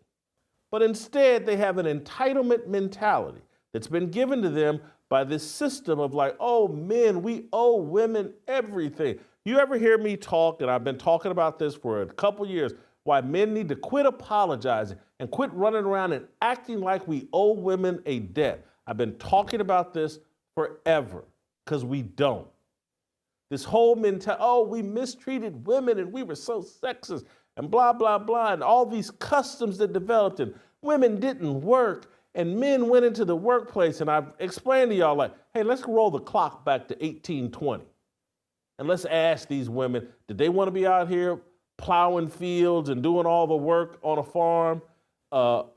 But instead, they have an entitlement mentality that's been given to them by this system of like, oh, men, we owe women everything. You ever hear me talk, and I've been talking about this for a couple years, why men need to quit apologizing and quit running around and acting like we owe women a debt. I've been talking about this forever, because we don't. This whole mentality, oh, we mistreated women and we were so sexist and blah, blah, blah, and all these customs that developed, and women didn't work and men went into the workplace. And I've explained to y'all like, hey, let's roll the clock back to 1820. And let's ask these women, did they want to be out here plowing fields and doing all the work on a farm?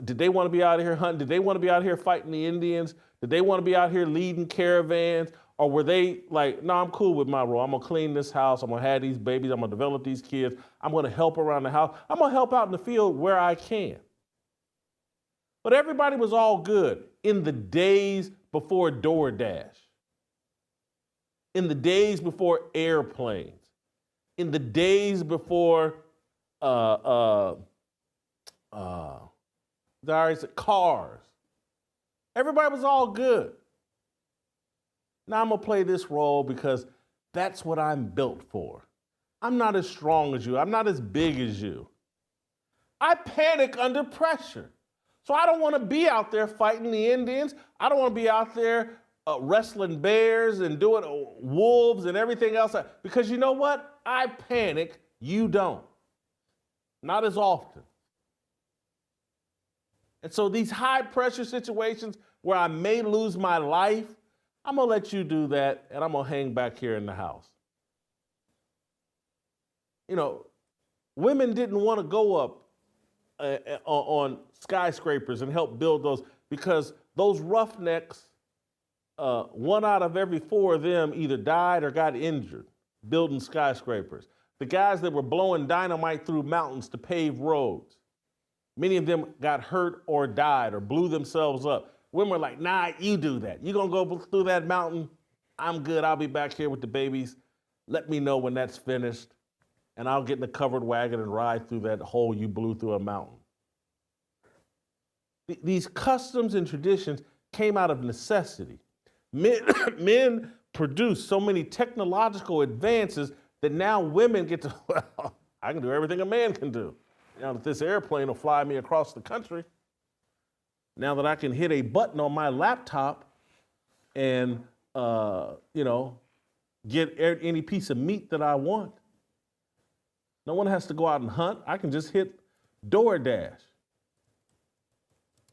Did they want to be out here hunting? Did they want to be out here fighting the Indians? Did they want to be out here leading caravans? Or were they like, no, I'm cool with my role. I'm going to clean this house. I'm going to have these babies. I'm going to develop these kids. I'm going to help around the house. I'm going to help out in the field where I can. But everybody was all good in the days before DoorDash, in the days before airplanes, in the days before cars. Everybody was all good. Now I'm gonna play this role because that's what I'm built for. I'm not as strong as you. I'm not as big as you. I panic under pressure. So I don't want to be out there fighting the Indians. I don't want to be out there wrestling bears and doing wolves and everything else. Because you know what? I panic. You don't. Not as often. And so these high pressure situations where I may lose my life, I'm going to let you do that, and I'm going to hang back here in the house. You know, women didn't want to go up on skyscrapers and help build those, because those roughnecks, 1 out of every 4 of them either died or got injured building skyscrapers. The guys that were blowing dynamite through mountains to pave roads, many of them got hurt or died or blew themselves up. Women were like, nah, you do that. You gonna go through that mountain? I'm good, I'll be back here with the babies. Let me know when that's finished, and I'll get in the covered wagon and ride through that hole you blew through a mountain. These customs and traditions came out of necessity. Men produced so many technological advances that now women get to, well, I can do everything a man can do. Now that this airplane will fly me across the country, now that I can hit a button on my laptop and, get any piece of meat that I want. No one has to go out and hunt. I can just hit DoorDash.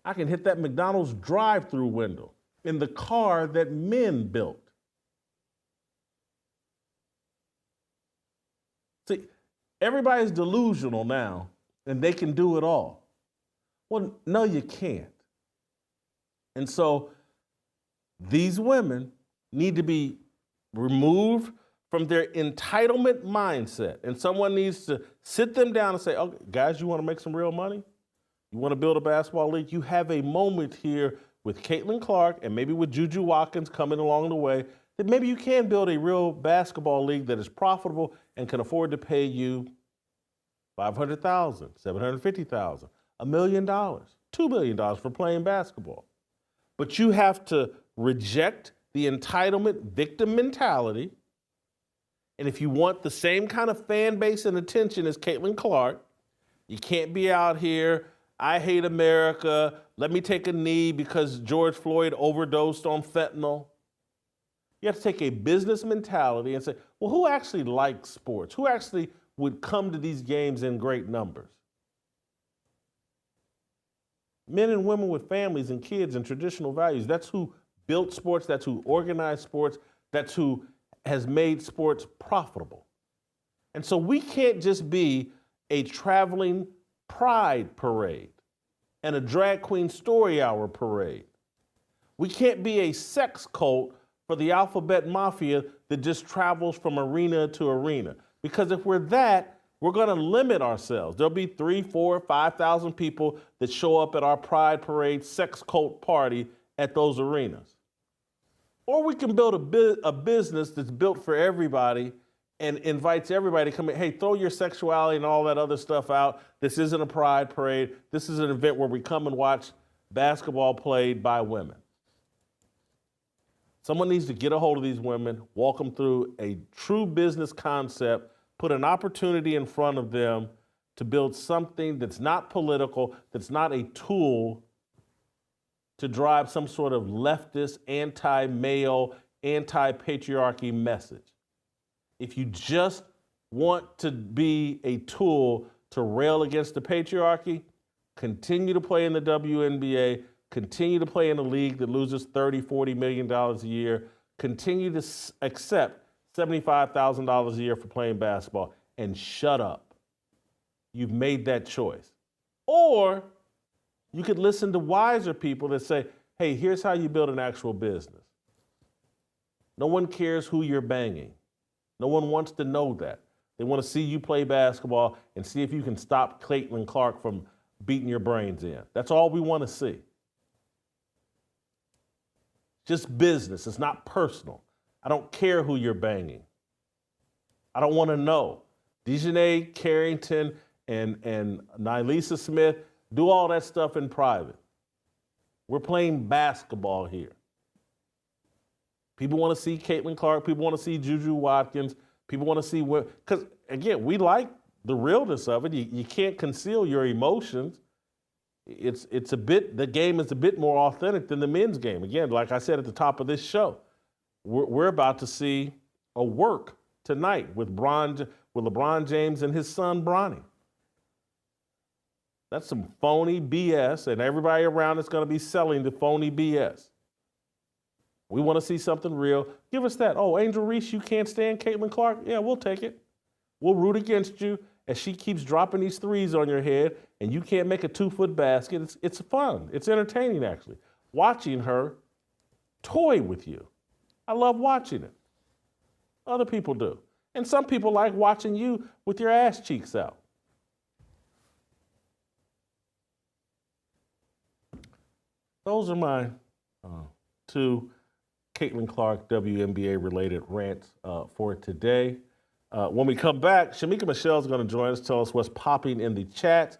I can hit that McDonald's drive-through window in the car that men built. See, everybody's delusional now, and they can do it all. Well, no, you can't. And so these women need to be removed from their entitlement mindset. And someone needs to sit them down and say, okay, guys, you want to make some real money? You want to build a basketball league? You have a moment here with Caitlin Clark and maybe with Juju Watkins coming along the way, that maybe you can build a real basketball league that is profitable and can afford to pay you $500,000, $750,000, $1 million. $2 billion for playing basketball. But you have to reject the entitlement victim mentality. And if you want the same kind of fan base and attention as Caitlin Clark, you can't be out here, I hate America, let me take a knee because George Floyd overdosed on fentanyl. You have to take a business mentality and say, well, who actually likes sports? Who actually would come to these games in great numbers? Men and women with families and kids and traditional values. That's who built sports, that's who organized sports, that's who has made sports profitable. And so we can't just be a traveling pride parade and a drag queen story hour parade. We can't be a sex cult for the alphabet mafia that just travels from arena to arena. Because if we're that, we're gonna limit ourselves. There'll be 3,000, 4,000, 5,000 people that show up at our pride parade sex cult party at those arenas. Or we can build a business that's built for everybody and invites everybody to come in. Hey, throw your sexuality and all that other stuff out. This isn't a pride parade. This is an event where we come and watch basketball played by women. Someone needs to get a hold of these women, walk them through a true business concept, put an opportunity in front of them to build something that's not political, that's not a tool to drive some sort of leftist, anti-male, anti-patriarchy message. If you just want to be a tool to rail against the patriarchy, continue to play in the WNBA, continue to play in a league that loses $30, $40 million a year, continue to accept $75,000 a year for playing basketball, and shut up. You've made that choice. Or you could listen to wiser people that say, hey, here's how you build an actual business. No one cares who you're banging. No one wants to know that. They want to see you play basketball and see if you can stop Caitlin Clark from beating your brains in. That's all we want to see. Just business. It's not personal. I don't care who you're banging. I don't want to know. Dejanay Carrington and Nylisa Smith, do all that stuff in private. We're playing basketball here. People want to see Caitlin Clark. People want to see Juju Watkins. People want to see what, because again, we like the realness of it. You can't conceal your emotions. It's a bit, the game is a bit more authentic than the men's game. Again, like I said at the top of this show, we're about to see a work tonight with LeBron James and his son Bronny. That's some phony BS, and everybody around is going to be selling the phony BS. We want to see something real. Give us that. Oh, Angel Reese, you can't stand Caitlin Clark? Yeah, we'll take it. We'll root against you as she keeps dropping these threes on your head, and you can't make a 2-foot basket. It's fun. It's entertaining, actually, watching her toy with you. I love watching it. Other people do. And some people like watching you with your ass cheeks out. Those are my two Caitlin Clark WNBA related rants for today. When we come back, Shemeka Michelle is going to join us, tell us what's popping in the chat.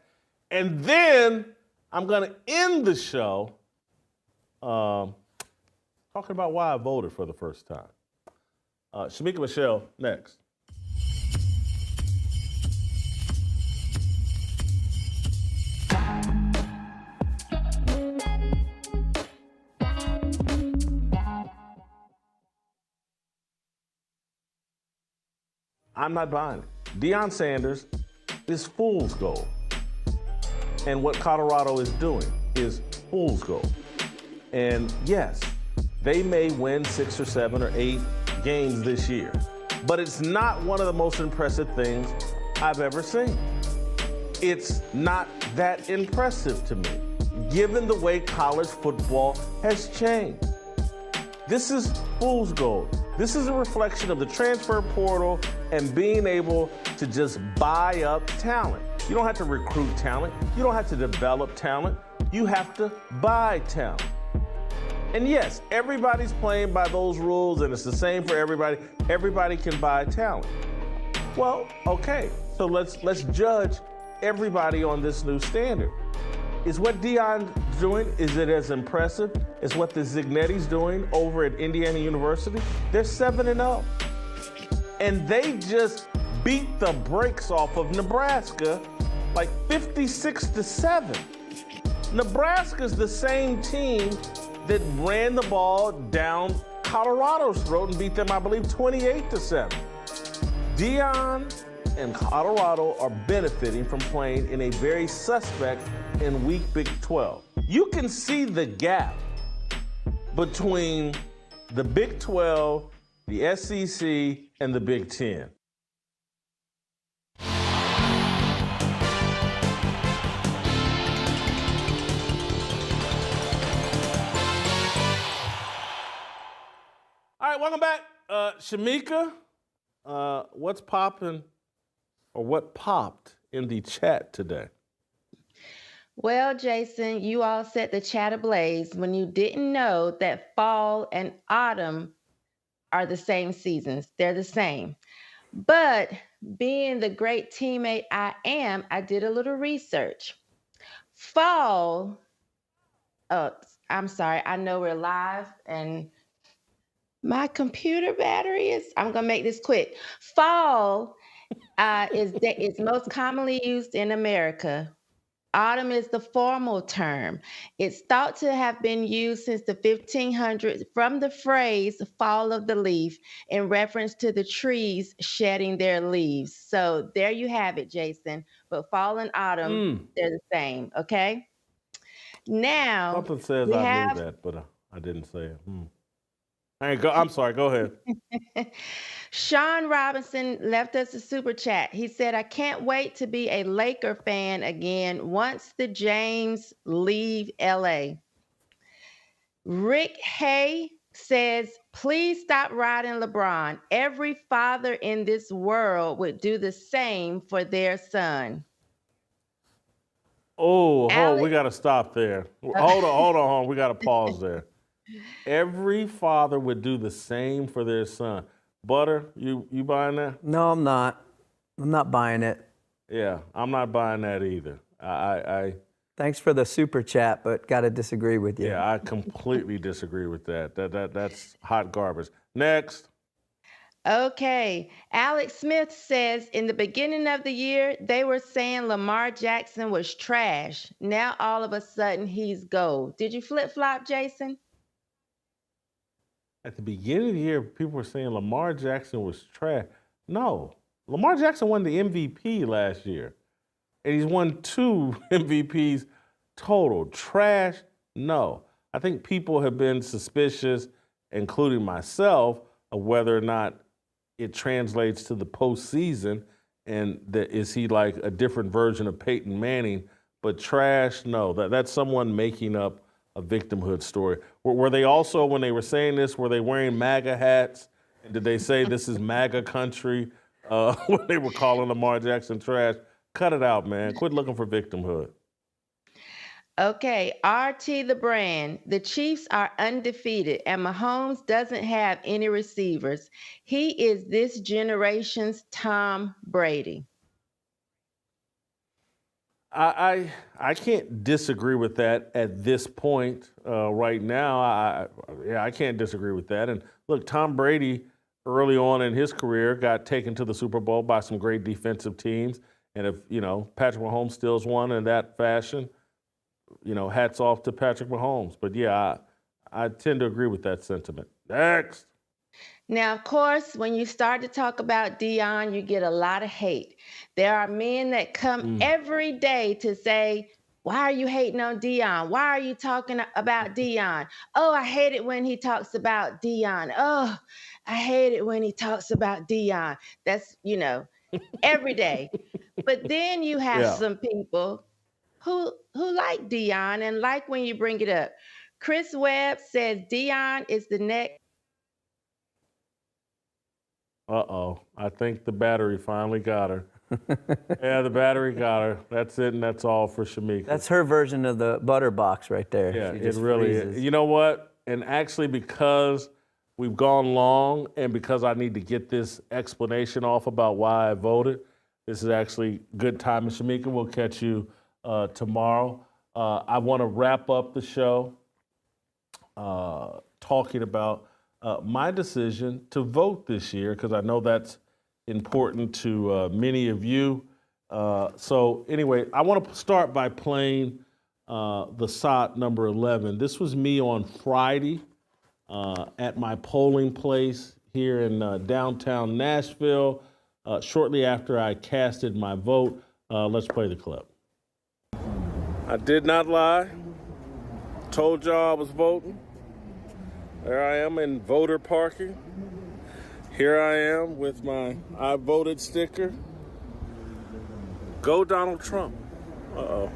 And then I'm going to end the show talking about why I voted for the first time. Shemeka Michelle, next. I'm not buying it. Deion Sanders is fool's gold. And what Colorado is doing is fool's gold. And yes, they may win 6 or 7 or 8 games this year, but it's not one of the most impressive things I've ever seen. It's not that impressive to me, given the way college football has changed. This is fool's gold. This is a reflection of the transfer portal and being able to just buy up talent. You don't have to recruit talent. You don't have to develop talent. You have to buy talent. And yes, everybody's playing by those rules and it's the same for everybody. Everybody can buy talent. Well, okay, so let's judge everybody on this new standard. Is what Deion's doing, is it as impressive as what the Zignetti's doing over at Indiana University? They're 7-0. And they just beat the brakes off of Nebraska like 56-7. Nebraska's the same team that ran the ball down Colorado's throat and beat them, I believe, 28-7. Deion and Colorado are benefiting from playing in a very suspect and weak Big 12. You can see the gap between the Big 12, the SEC, and the Big 10. All right, welcome back. Shemeka, what's popping or what popped in the chat today? Well, Jason, you all set the chat ablaze when you didn't know that fall and autumn are the same seasons. They're the same. But being the great teammate I am, I did a little research. Fall, I'm sorry, I know we're live and my computer battery is, I'm going to make this quick. Fall is most commonly used in America. Autumn is the formal term. It's thought to have been used since the 1500s from the phrase fall of the leaf in reference to the trees shedding their leaves. So there you have it, Jason. But fall and autumn, they're the same, okay? Now, something says I knew that, but I didn't say it. I'm sorry, go ahead. Sean Robinson left us a super chat. He said, I can't wait to be a Laker fan again once the James leave LA. Rick Hay says, please stop riding LeBron. Every father in this world would do the same for their son. We got to stop there. Hold on. We got to pause there. Every father would do the same for their son. Butter, you buying that? No, I'm not. I'm not buying it. Yeah, I'm not buying that either. I Thanks for the super chat, but got to disagree with you. Yeah, I completely disagree with that. That's hot garbage. Next. Okay. Alex Smith says, in the beginning of the year, they were saying Lamar Jackson was trash. Now all of a sudden he's gold. Did you flip-flop, Jason? At the beginning of the year, people were saying Lamar Jackson was trash. No, Lamar Jackson won the MVP last year, and he's won 2 MVPs total. Trash? No. I think people have been suspicious, including myself, of whether or not it translates to the postseason, and is he like a different version of Peyton Manning? But trash? No. That's someone making up a victimhood story. Were they also, when they were saying this, were they wearing MAGA hats? And did they say this is MAGA country when they were calling Lamar Jackson trash? Cut it out, man. Quit looking for victimhood. Okay, RT the brand. The Chiefs are undefeated, and Mahomes doesn't have any receivers. He is this generation's Tom Brady. I can't disagree with that at this point right now. I can't disagree with that. And look, Tom Brady early on in his career got taken to the Super Bowl by some great defensive teams. And if, Patrick Mahomes steals one in that fashion, hats off to Patrick Mahomes. But yeah, I tend to agree with that sentiment. Next. Now, of course, when you start to talk about Deion, you get a lot of hate. There are men that come every day to say, why are you hating on Deion? Why are you talking about Deion? Oh, I hate it when he talks about Deion. Oh, I hate it when he talks about Deion. That's, every day. But then you have some people who like Deion and like when you bring it up. Chris Webb says Deion is the next. I think the battery finally got her. Yeah, the battery got her. That's it, and that's all for Shemeka. That's her version of the butter box right there. Yeah, it really is. You know what? And actually, because we've gone long and because I need to get this explanation off about why I voted, this is actually good time. And Shemeka, we'll catch you tomorrow. I want to wrap up the show talking about my decision to vote this year, because I know that's important to many of you. So anyway, I want to start by playing the SOT number 11. This was me on Friday at my polling place here in downtown Nashville, shortly after I casted my vote. Let's play the clip. I did not lie. Told y'all I was voting. There I am in voter parking. Here I am with my I voted sticker. Go Donald Trump. Uh-oh.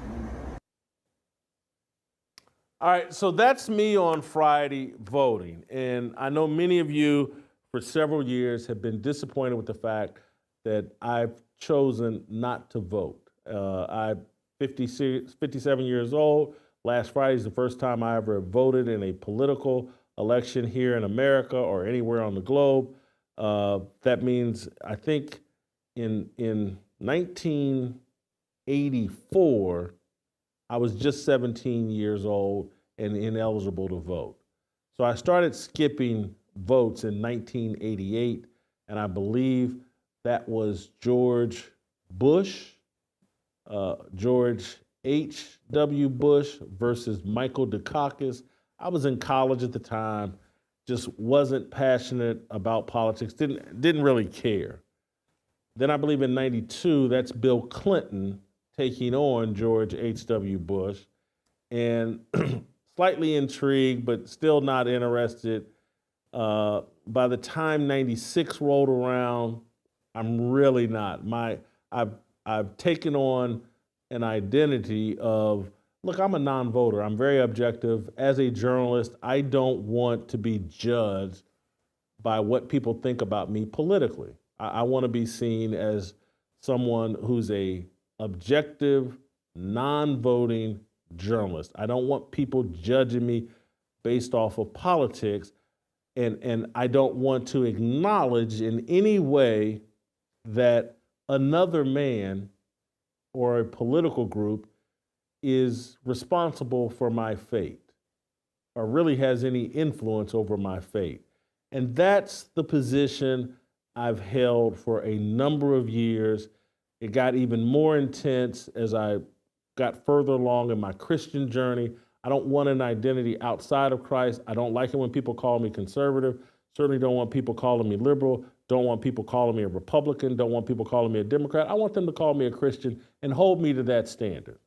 All right, so that's me on Friday voting. And I know many of you for several years have been disappointed with the fact that I've chosen not to vote. I'm 57 years old. Last Friday is the first time I ever voted in a political election here in America or anywhere on the globe. That means, I think, in 1984, I was just 17 years old and ineligible to vote. So I started skipping votes in 1988, and I believe that was George H.W. Bush versus Michael Dukakis. I was in college at the time, just wasn't passionate about politics, didn't really care. Then I believe in 92, that's Bill Clinton taking on George H.W. Bush, and slightly intrigued, but still not interested. By the time 96 rolled around, I'm really not. I've taken on an identity of, look, I'm a non-voter. I'm very objective. As a journalist, I don't want to be judged by what people think about me politically. I want to be seen as someone who's a objective, non-voting journalist. I don't want people judging me based off of politics, and I don't want to acknowledge in any way that another man or a political group is responsible for my fate or really has any influence over my fate. And that's the position I've held for a number of years. It got even more intense as I got further along in my Christian journey. I don't want an identity outside of Christ. I don't like it when people call me conservative. Certainly don't want people calling me liberal. Don't want people calling me a Republican. Don't want people calling me a Democrat. I want them to call me a Christian and hold me to that standard.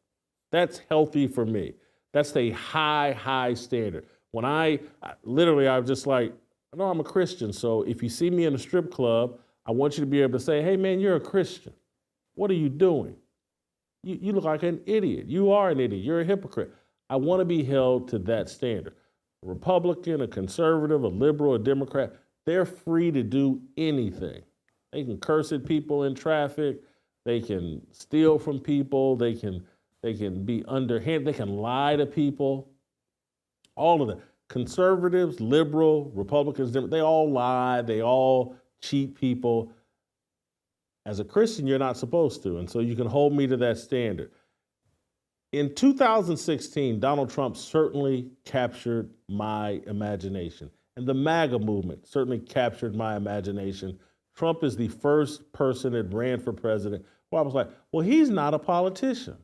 That's healthy for me. That's a high, high standard. When I was just like, no, I'm a Christian. So if you see me in a strip club, I want you to be able to say, hey, man, you're a Christian. What are you doing? You look like an idiot. You are an idiot. You're a hypocrite. I want to be held to that standard. A Republican, a conservative, a liberal, a Democrat, they're free to do anything. They can curse at people in traffic. They can steal from people. They can be underhand. They can lie to people. All of that. Conservatives, liberal, Republicans, they all lie. They all cheat people. As a Christian, you're not supposed to. And so you can hold me to that standard. In 2016, Donald Trump certainly captured my imagination. And the MAGA movement certainly captured my imagination. Trump is the first person that ran for president. Well, I was like, well, he's not a politician.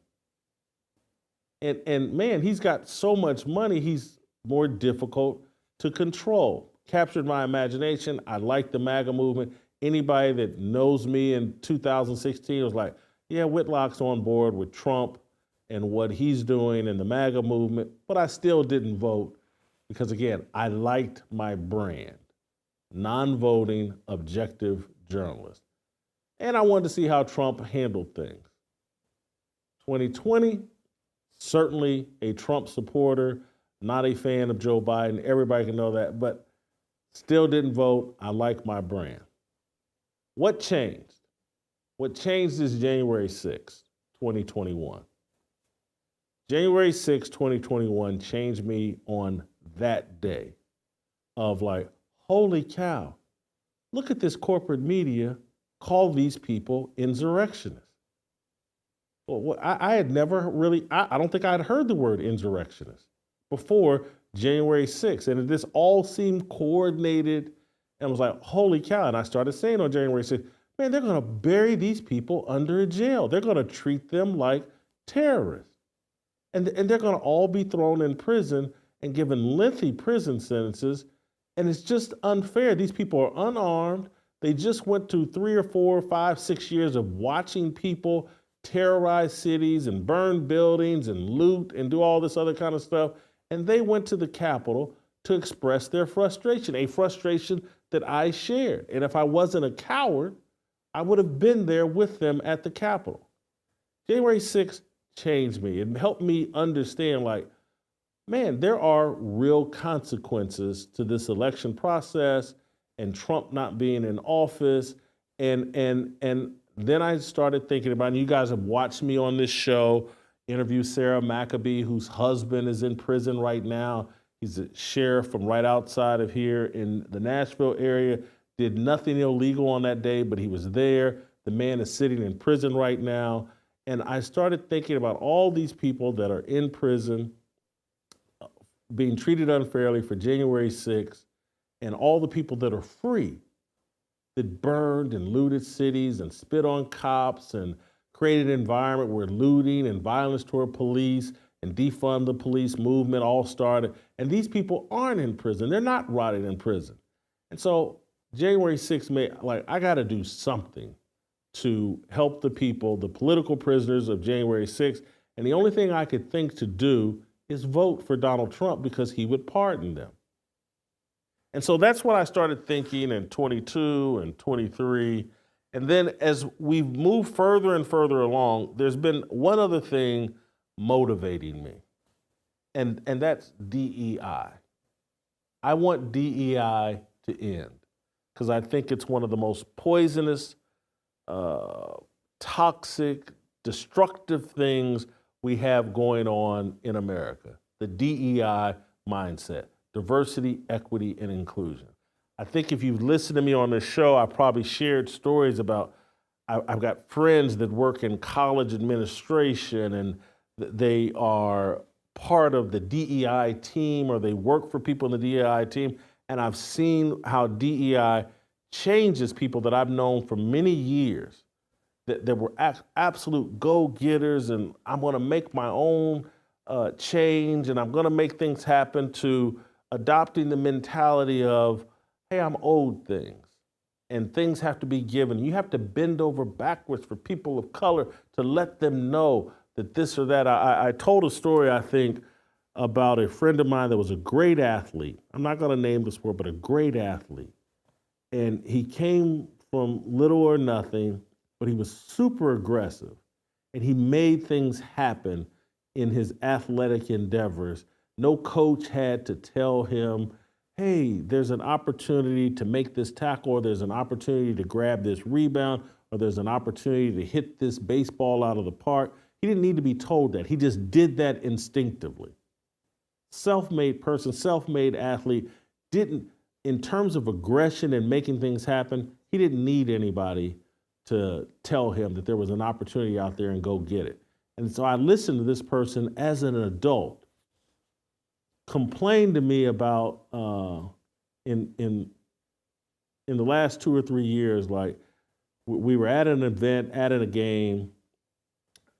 And man, he's got so much money, he's more difficult to control. Captured my imagination. I like the MAGA movement. Anybody that knows me in 2016 was like, yeah, Whitlock's on board with Trump and what he's doing in the MAGA movement. But I still didn't vote because, again, I liked my brand. Non-voting, objective journalist. And I wanted to see how Trump handled things. 2020, certainly a Trump supporter, not a fan of Joe Biden. Everybody can know that, but still didn't vote. I like my brand. What changed? What changed is January 6th, 2021. January 6th, 2021 changed me on that day of like, holy cow, look at this corporate media call these people insurrectionists. Well, I had never really, I don't think I had heard the word insurrectionist before January 6th. And this all seemed coordinated and was like, holy cow. And I started saying on January 6th, man, they're going to bury these people under a jail. They're going to treat them like terrorists. And they're going to all be thrown in prison and given lengthy prison sentences. And it's just unfair. These people are unarmed. They just went through 3 or 4, 5, 6 years of watching people terrorize cities and burn buildings and loot and do all this other kind of stuff. And they went to the Capitol to express their frustration, a frustration that I shared. And if I wasn't a coward, I would have been there with them at the Capitol. January 6th changed me. It helped me understand, like, man, there are real consequences to this election process and Trump not being in office. And then I started thinking about, and you guys have watched me on this show interview Sarah Maccabee, whose husband is in prison right now. He's a sheriff from right outside of here in the Nashville area, did nothing illegal on that day, but he was there. The man is sitting in prison right now. And I started thinking about all these people that are in prison, being treated unfairly for January 6th, and all the people that are free, that burned and looted cities and spit on cops and created an environment where looting and violence toward police and defund the police movement all started. And these people aren't in prison. They're not rotting in prison. And so January 6th made, like, I got to do something to help the people, the political prisoners of January 6th. And the only thing I could think to do is vote for Donald Trump because he would pardon them. And so that's what I started thinking in 22 and 23. And then as we've moved further and further along, there's been one other thing motivating me, and that's DEI. I want DEI to end because I think it's one of the most poisonous, toxic, destructive things we have going on in America, the DEI mindset, diversity, equity, and inclusion. I think if you've listened to me on this show, I probably shared stories about, I've got friends that work in college administration and they are part of the DEI team or they work for people in the DEI team. And I've seen how DEI changes people that I've known for many years that were absolute go-getters and I'm going to make my own change and I'm going to make things happen, to adopting the mentality of, hey, I'm owed things and things have to be given. You have to bend over backwards for people of color to let them know that this or that. I told a story, I think, about a friend of mine that was a great athlete. I'm not going to name the sport, but a great athlete. And he came from little or nothing, but he was super aggressive. And he made things happen in his athletic endeavors. No coach had to tell him, hey, there's an opportunity to make this tackle, or there's an opportunity to grab this rebound, or there's an opportunity to hit this baseball out of the park. He didn't need to be told that. He just did that instinctively. Self-made person, self-made athlete, didn't, in terms of aggression and making things happen, he didn't need anybody to tell him that there was an opportunity out there and go get it. And so I listened to this person as an adult complain to me about in the last 2 or 3 years, like we were at an event, at a game,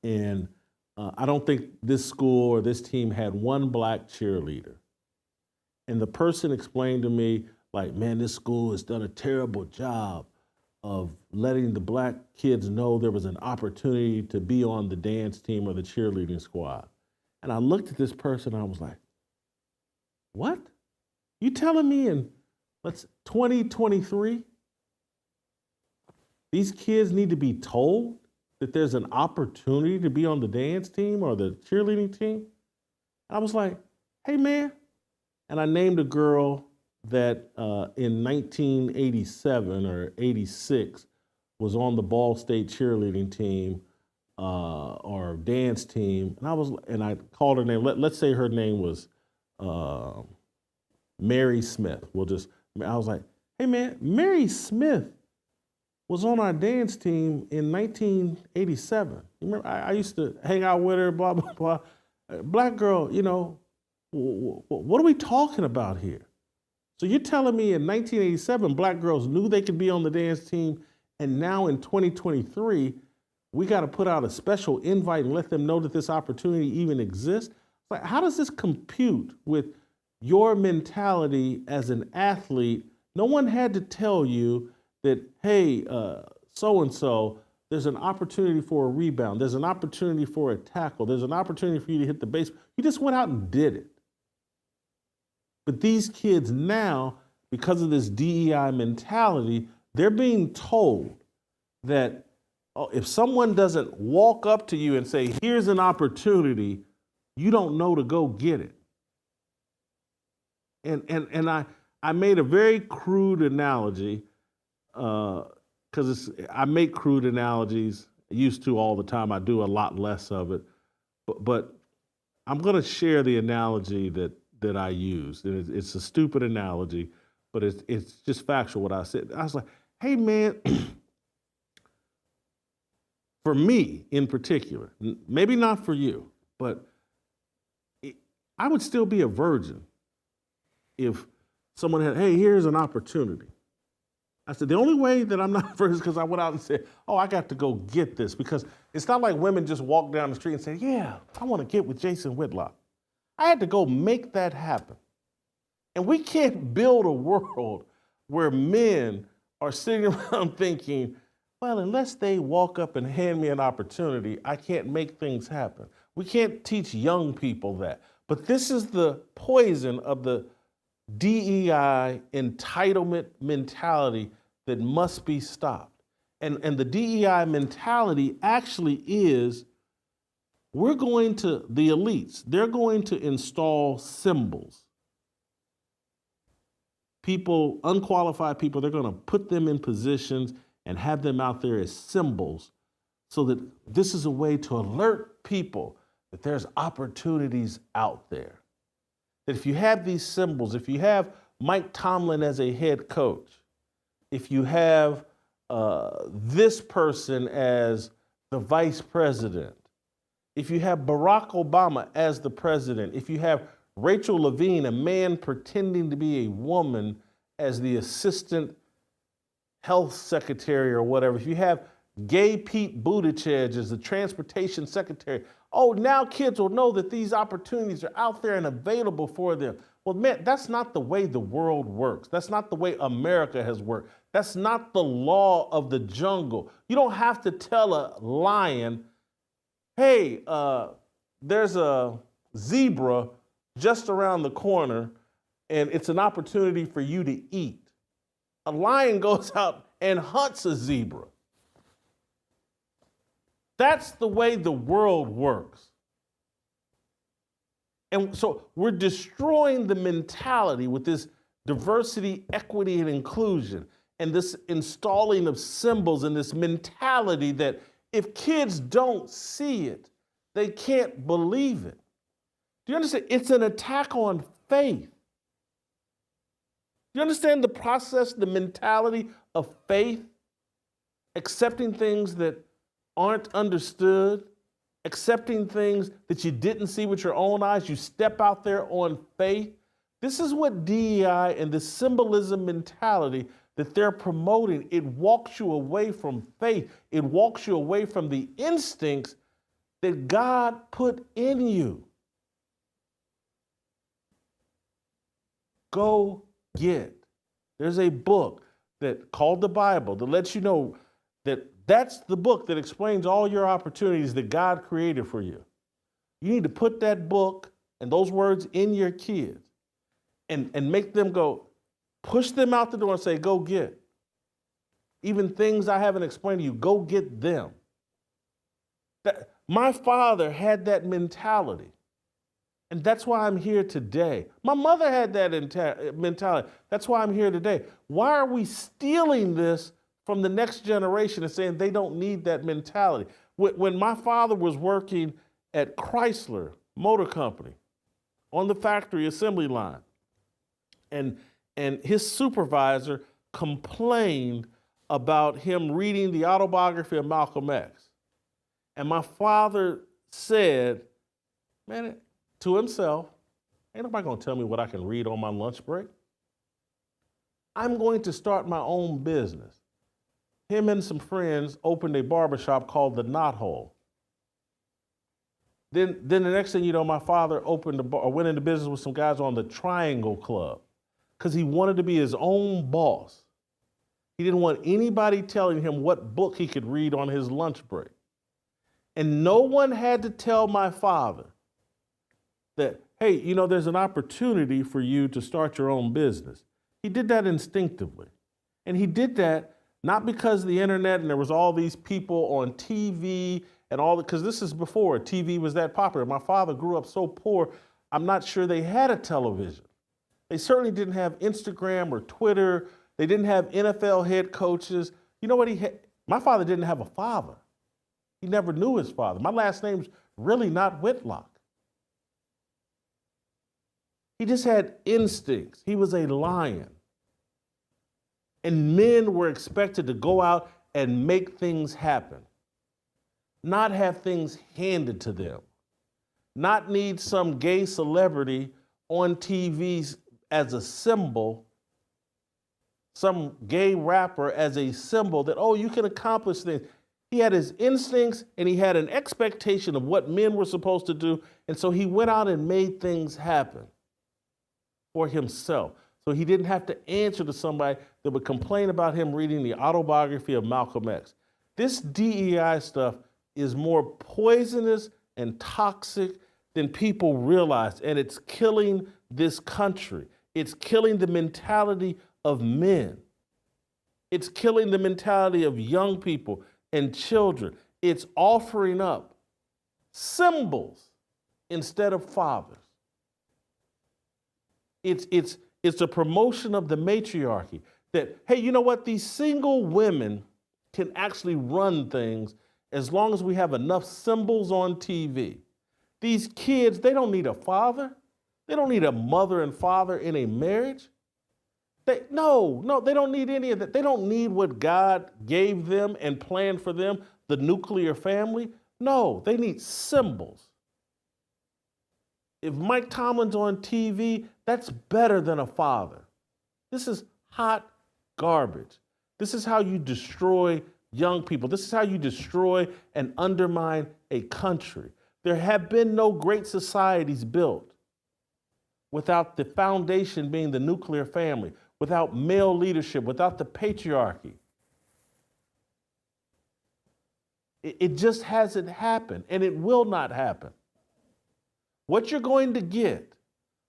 and I don't think this school or this team had one black cheerleader. And the person explained to me, like, man, this school has done a terrible job of letting the black kids know there was an opportunity to be on the dance team or the cheerleading squad. And I looked at this person and I was like, what? You telling me in 2023, these kids need to be told that there's an opportunity to be on the dance team or the cheerleading team? I was like, hey, man. And I named a girl that in 1987 or 86 was on the Ball State cheerleading team or dance team. And I called her name. Let's say her name was Mary Smith. I was like, hey, man, Mary Smith was on our dance team in 1987. Remember, I used to hang out with her, blah, blah, blah. Black girl, you know, what are we talking about here? So you're telling me in 1987, black girls knew they could be on the dance team, and now in 2023, we got to put out a special invite and let them know that this opportunity even exists? Like, how does this compute with your mentality as an athlete? No one had to tell you that, hey, so-and-so, there's an opportunity for a rebound. There's an opportunity for a tackle. There's an opportunity for you to hit the base. You just went out and did it. But these kids now, because of this DEI mentality, they're being told that if someone doesn't walk up to you and say, here's an opportunity, you don't know to go get it. And I made a very crude analogy, because I make crude analogies, I used to all the time. I do a lot less of it. But I'm going to share the analogy that I used. And it's a stupid analogy, but it's just factual what I said. I was like, hey, man, for me in particular, maybe not for you, but I would still be a virgin if someone had, hey, here's an opportunity. I said, the only way that I'm not a virgin is because I went out and said, oh, I got to go get this. Because it's not like women just walk down the street and say, yeah, I want to get with Jason Whitlock. I had to go make that happen. And we can't build a world where men are sitting around thinking, well, unless they walk up and hand me an opportunity, I can't make things happen. We can't teach young people that. But this is the poison of the DEI entitlement mentality that must be stopped. And the DEI mentality actually is, we're going to, the elites, they're going to install symbols. People, unqualified people, they're going to put them in positions and have them out there as symbols so that this is a way to alert people that there's opportunities out there. That if you have these symbols, if you have Mike Tomlin as a head coach, if you have this person as the vice president, if you have Barack Obama as the president, if you have Rachel Levine, a man pretending to be a woman, as the assistant health secretary or whatever, if you have gay Pete Buttigieg as the transportation secretary, oh, now kids will know that these opportunities are out there and available for them. Well, man, that's not the way the world works. That's not the way America has worked. That's not the law of the jungle. You don't have to tell a lion, hey, there's a zebra just around the corner and it's an opportunity for you to eat. A lion goes out and hunts a zebra. That's the way the world works. And so we're destroying the mentality with this diversity, equity, and inclusion, and this installing of symbols and this mentality that if kids don't see it, they can't believe it. Do you understand? It's an attack on faith. Do you understand the process, the mentality of faith? Accepting things that aren't understood, accepting things that you didn't see with your own eyes. You step out there on faith. This is what DEI and the symbolism mentality that they're promoting. It walks you away from faith. It walks you away from the instincts that God put in you. Go get. There's a book that called the Bible that lets you know that that's the book that explains all your opportunities that God created for you. You need to put that book and those words in your kids and make them go, push them out the door and say, go get. Even things I haven't explained to you, go get them. My father had that mentality. And that's why I'm here today. My mother had that mentality. That's why I'm here today. Why are we stealing this from the next generation and saying they don't need that mentality? When my father was working at Chrysler Motor Company on the factory assembly line, and his supervisor complained about him reading the autobiography of Malcolm X. And my father said, man, to himself, ain't nobody gonna tell me what I can read on my lunch break. I'm going to start my own business. Him and some friends opened a barbershop called The Knot Hole. Then the next thing you know, my father opened a bar, or went into business with some guys on the Triangle Club because he wanted to be his own boss. He didn't want anybody telling him what book he could read on his lunch break. And no one had to tell my father that, hey, you know, there's an opportunity for you to start your own business. He did that instinctively. And he did that not because of the internet and there was all these people on TV and all that, because this is before TV was that popular. My father grew up so poor, I'm not sure they had a television. They certainly didn't have Instagram or Twitter. They didn't have NFL head coaches. You know what he had? My father didn't have a father. He never knew his father. My last name's really not Whitlock. He just had instincts. He was a lion. And men were expected to go out and make things happen, not have things handed to them, not need some gay celebrity on TV as a symbol, some gay rapper as a symbol that, oh, you can accomplish things. He had his instincts and he had an expectation of what men were supposed to do. And so he went out and made things happen for himself. So he didn't have to answer to somebody that would complain about him reading the autobiography of Malcolm X. This DEI stuff is more poisonous and toxic than people realize, and it's killing this country. It's killing the mentality of men. It's killing the mentality of young people and children. It's offering up symbols instead of fathers. It's a promotion of the matriarchy that, hey, you know what? These single women can actually run things as long as we have enough symbols on TV. These kids, they don't need a father. They don't need a mother and father in a marriage. No, they don't need any of that. They don't need what God gave them and planned for them, the nuclear family. No, they need symbols. If Mike Tomlin's on TV, that's better than a father. This is hot garbage. This is how you destroy young people. This is how you destroy and undermine a country. There have been no great societies built without the foundation being the nuclear family, without male leadership, without the patriarchy. It just hasn't happened, and it will not happen. What you're going to get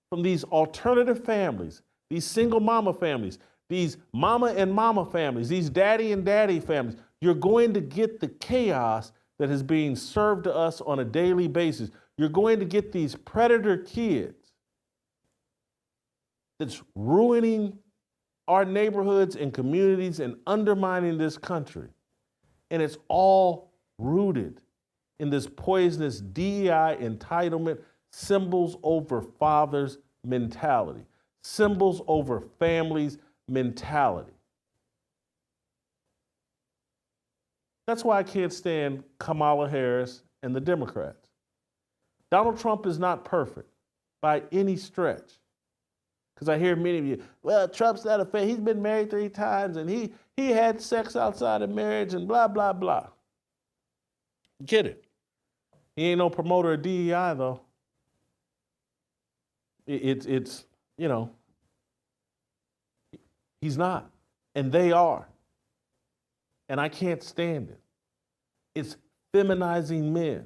from these alternative families, these single mama families, these mama and mama families, these daddy and daddy families, you're going to get the chaos that is being served to us on a daily basis. You're going to get these predator kids that's ruining our neighborhoods and communities and undermining this country. And it's all rooted in this poisonous DEI entitlement, symbols over fathers mentality, symbols over families mentality. That's why I can't stand Kamala Harris and the Democrats. Donald Trump is not perfect by any stretch. Because I hear many of you, well, Trump's not a fan. He's been married 3 times and he had sex outside of marriage and blah, blah, blah. Get it. He ain't no promoter of DEI, though. It's you know, he's not. And they are. And I can't stand it. It's feminizing men.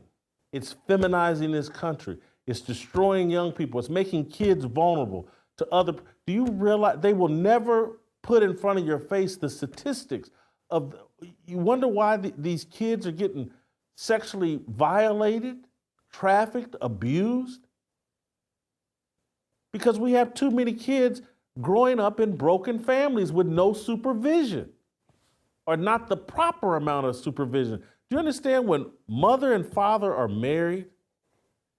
It's feminizing this country. It's destroying young people. It's making kids vulnerable to other. Do you realize they will never put in front of your face the statistics of, you wonder why these kids are getting sexually violated, trafficked, abused? Because we have too many kids growing up in broken families with no supervision or not the proper amount of supervision. Do you understand when mother and father are married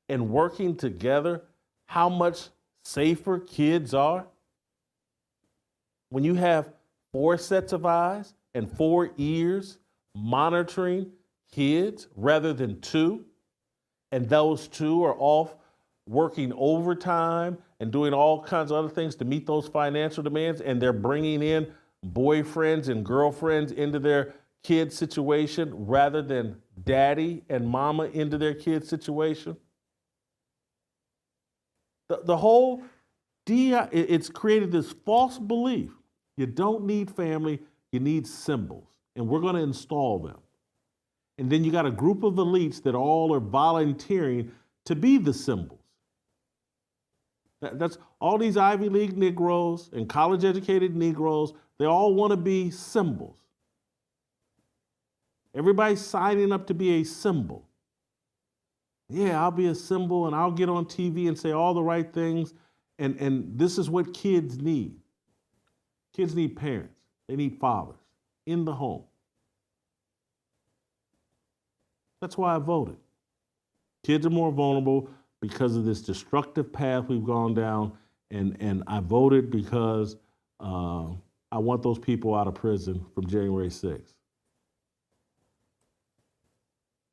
and working together, how much safer kids are? When you have 4 sets of eyes and 4 years monitoring kids rather than 2, and those 2 are off working overtime and doing all kinds of other things to meet those financial demands, and they're bringing in boyfriends and girlfriends into their kid situation rather than daddy and mama into their kid situation. The whole DEI, it's created this false belief. You don't need family, you need symbols, and we're going to install them. And then you got a group of elites that all are volunteering to be the symbols. That's all these Ivy League Negroes and college-educated Negroes, they all want to be symbols. Everybody's signing up to be a symbol. Yeah, I'll be a symbol and I'll get on TV and say all the right things. And this is what kids need. Kids need parents. They need fathers in the home. That's why I voted. Kids are more vulnerable because of this destructive path we've gone down. And I voted because I want those people out of prison from January 6th.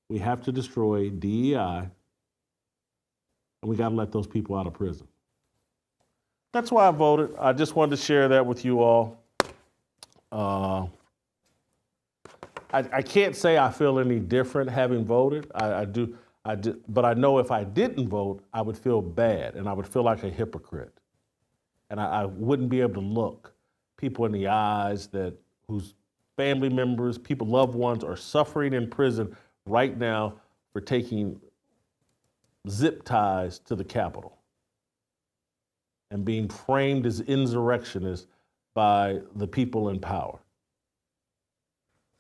We have to destroy DEI, and we got to let those people out of prison. That's why I voted. I just wanted to share that with you all. I can't say I feel any different having voted. I do, but I know if I didn't vote, I would feel bad, and I would feel like a hypocrite. And I wouldn't be able to look people in the eyes whose family members, people, loved ones are suffering in prison right now for taking zip ties to the Capitol and being framed as insurrectionists by the people in power.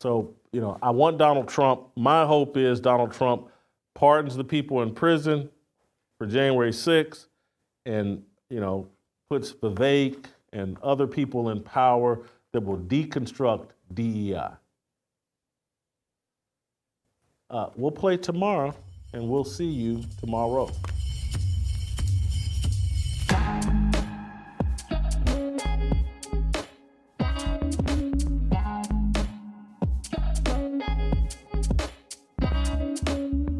So, I want Donald Trump. My hope is Donald Trump pardons the people in prison for January 6th and, puts Vivek and other people in power that will deconstruct DEI. We'll play tomorrow, and we'll see you tomorrow.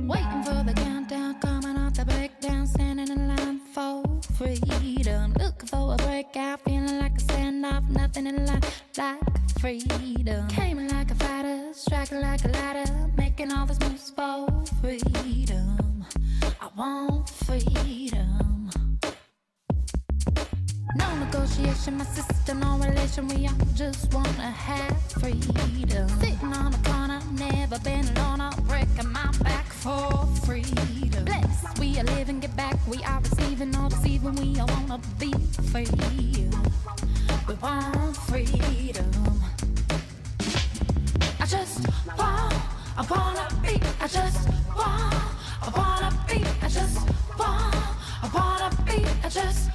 Waiting for the countdown, coming off the breakdown, standing in line for freedom. Looking for a breakout, feeling like a standoff, nothing in life like freedom. Came like a fighter, striking like a ladder, making all these moves for freedom. I want freedom. No negotiation, my sister, no relation. We all just wanna have freedom. Sitting on the corner, never been alone. I'm breaking my back for freedom. Blessed, we are living, get back. We are receiving, no deceiving. We all wanna be free. We want freedom. I just want, I wanna be. I just want, I wanna be. I just want, I wanna be. I just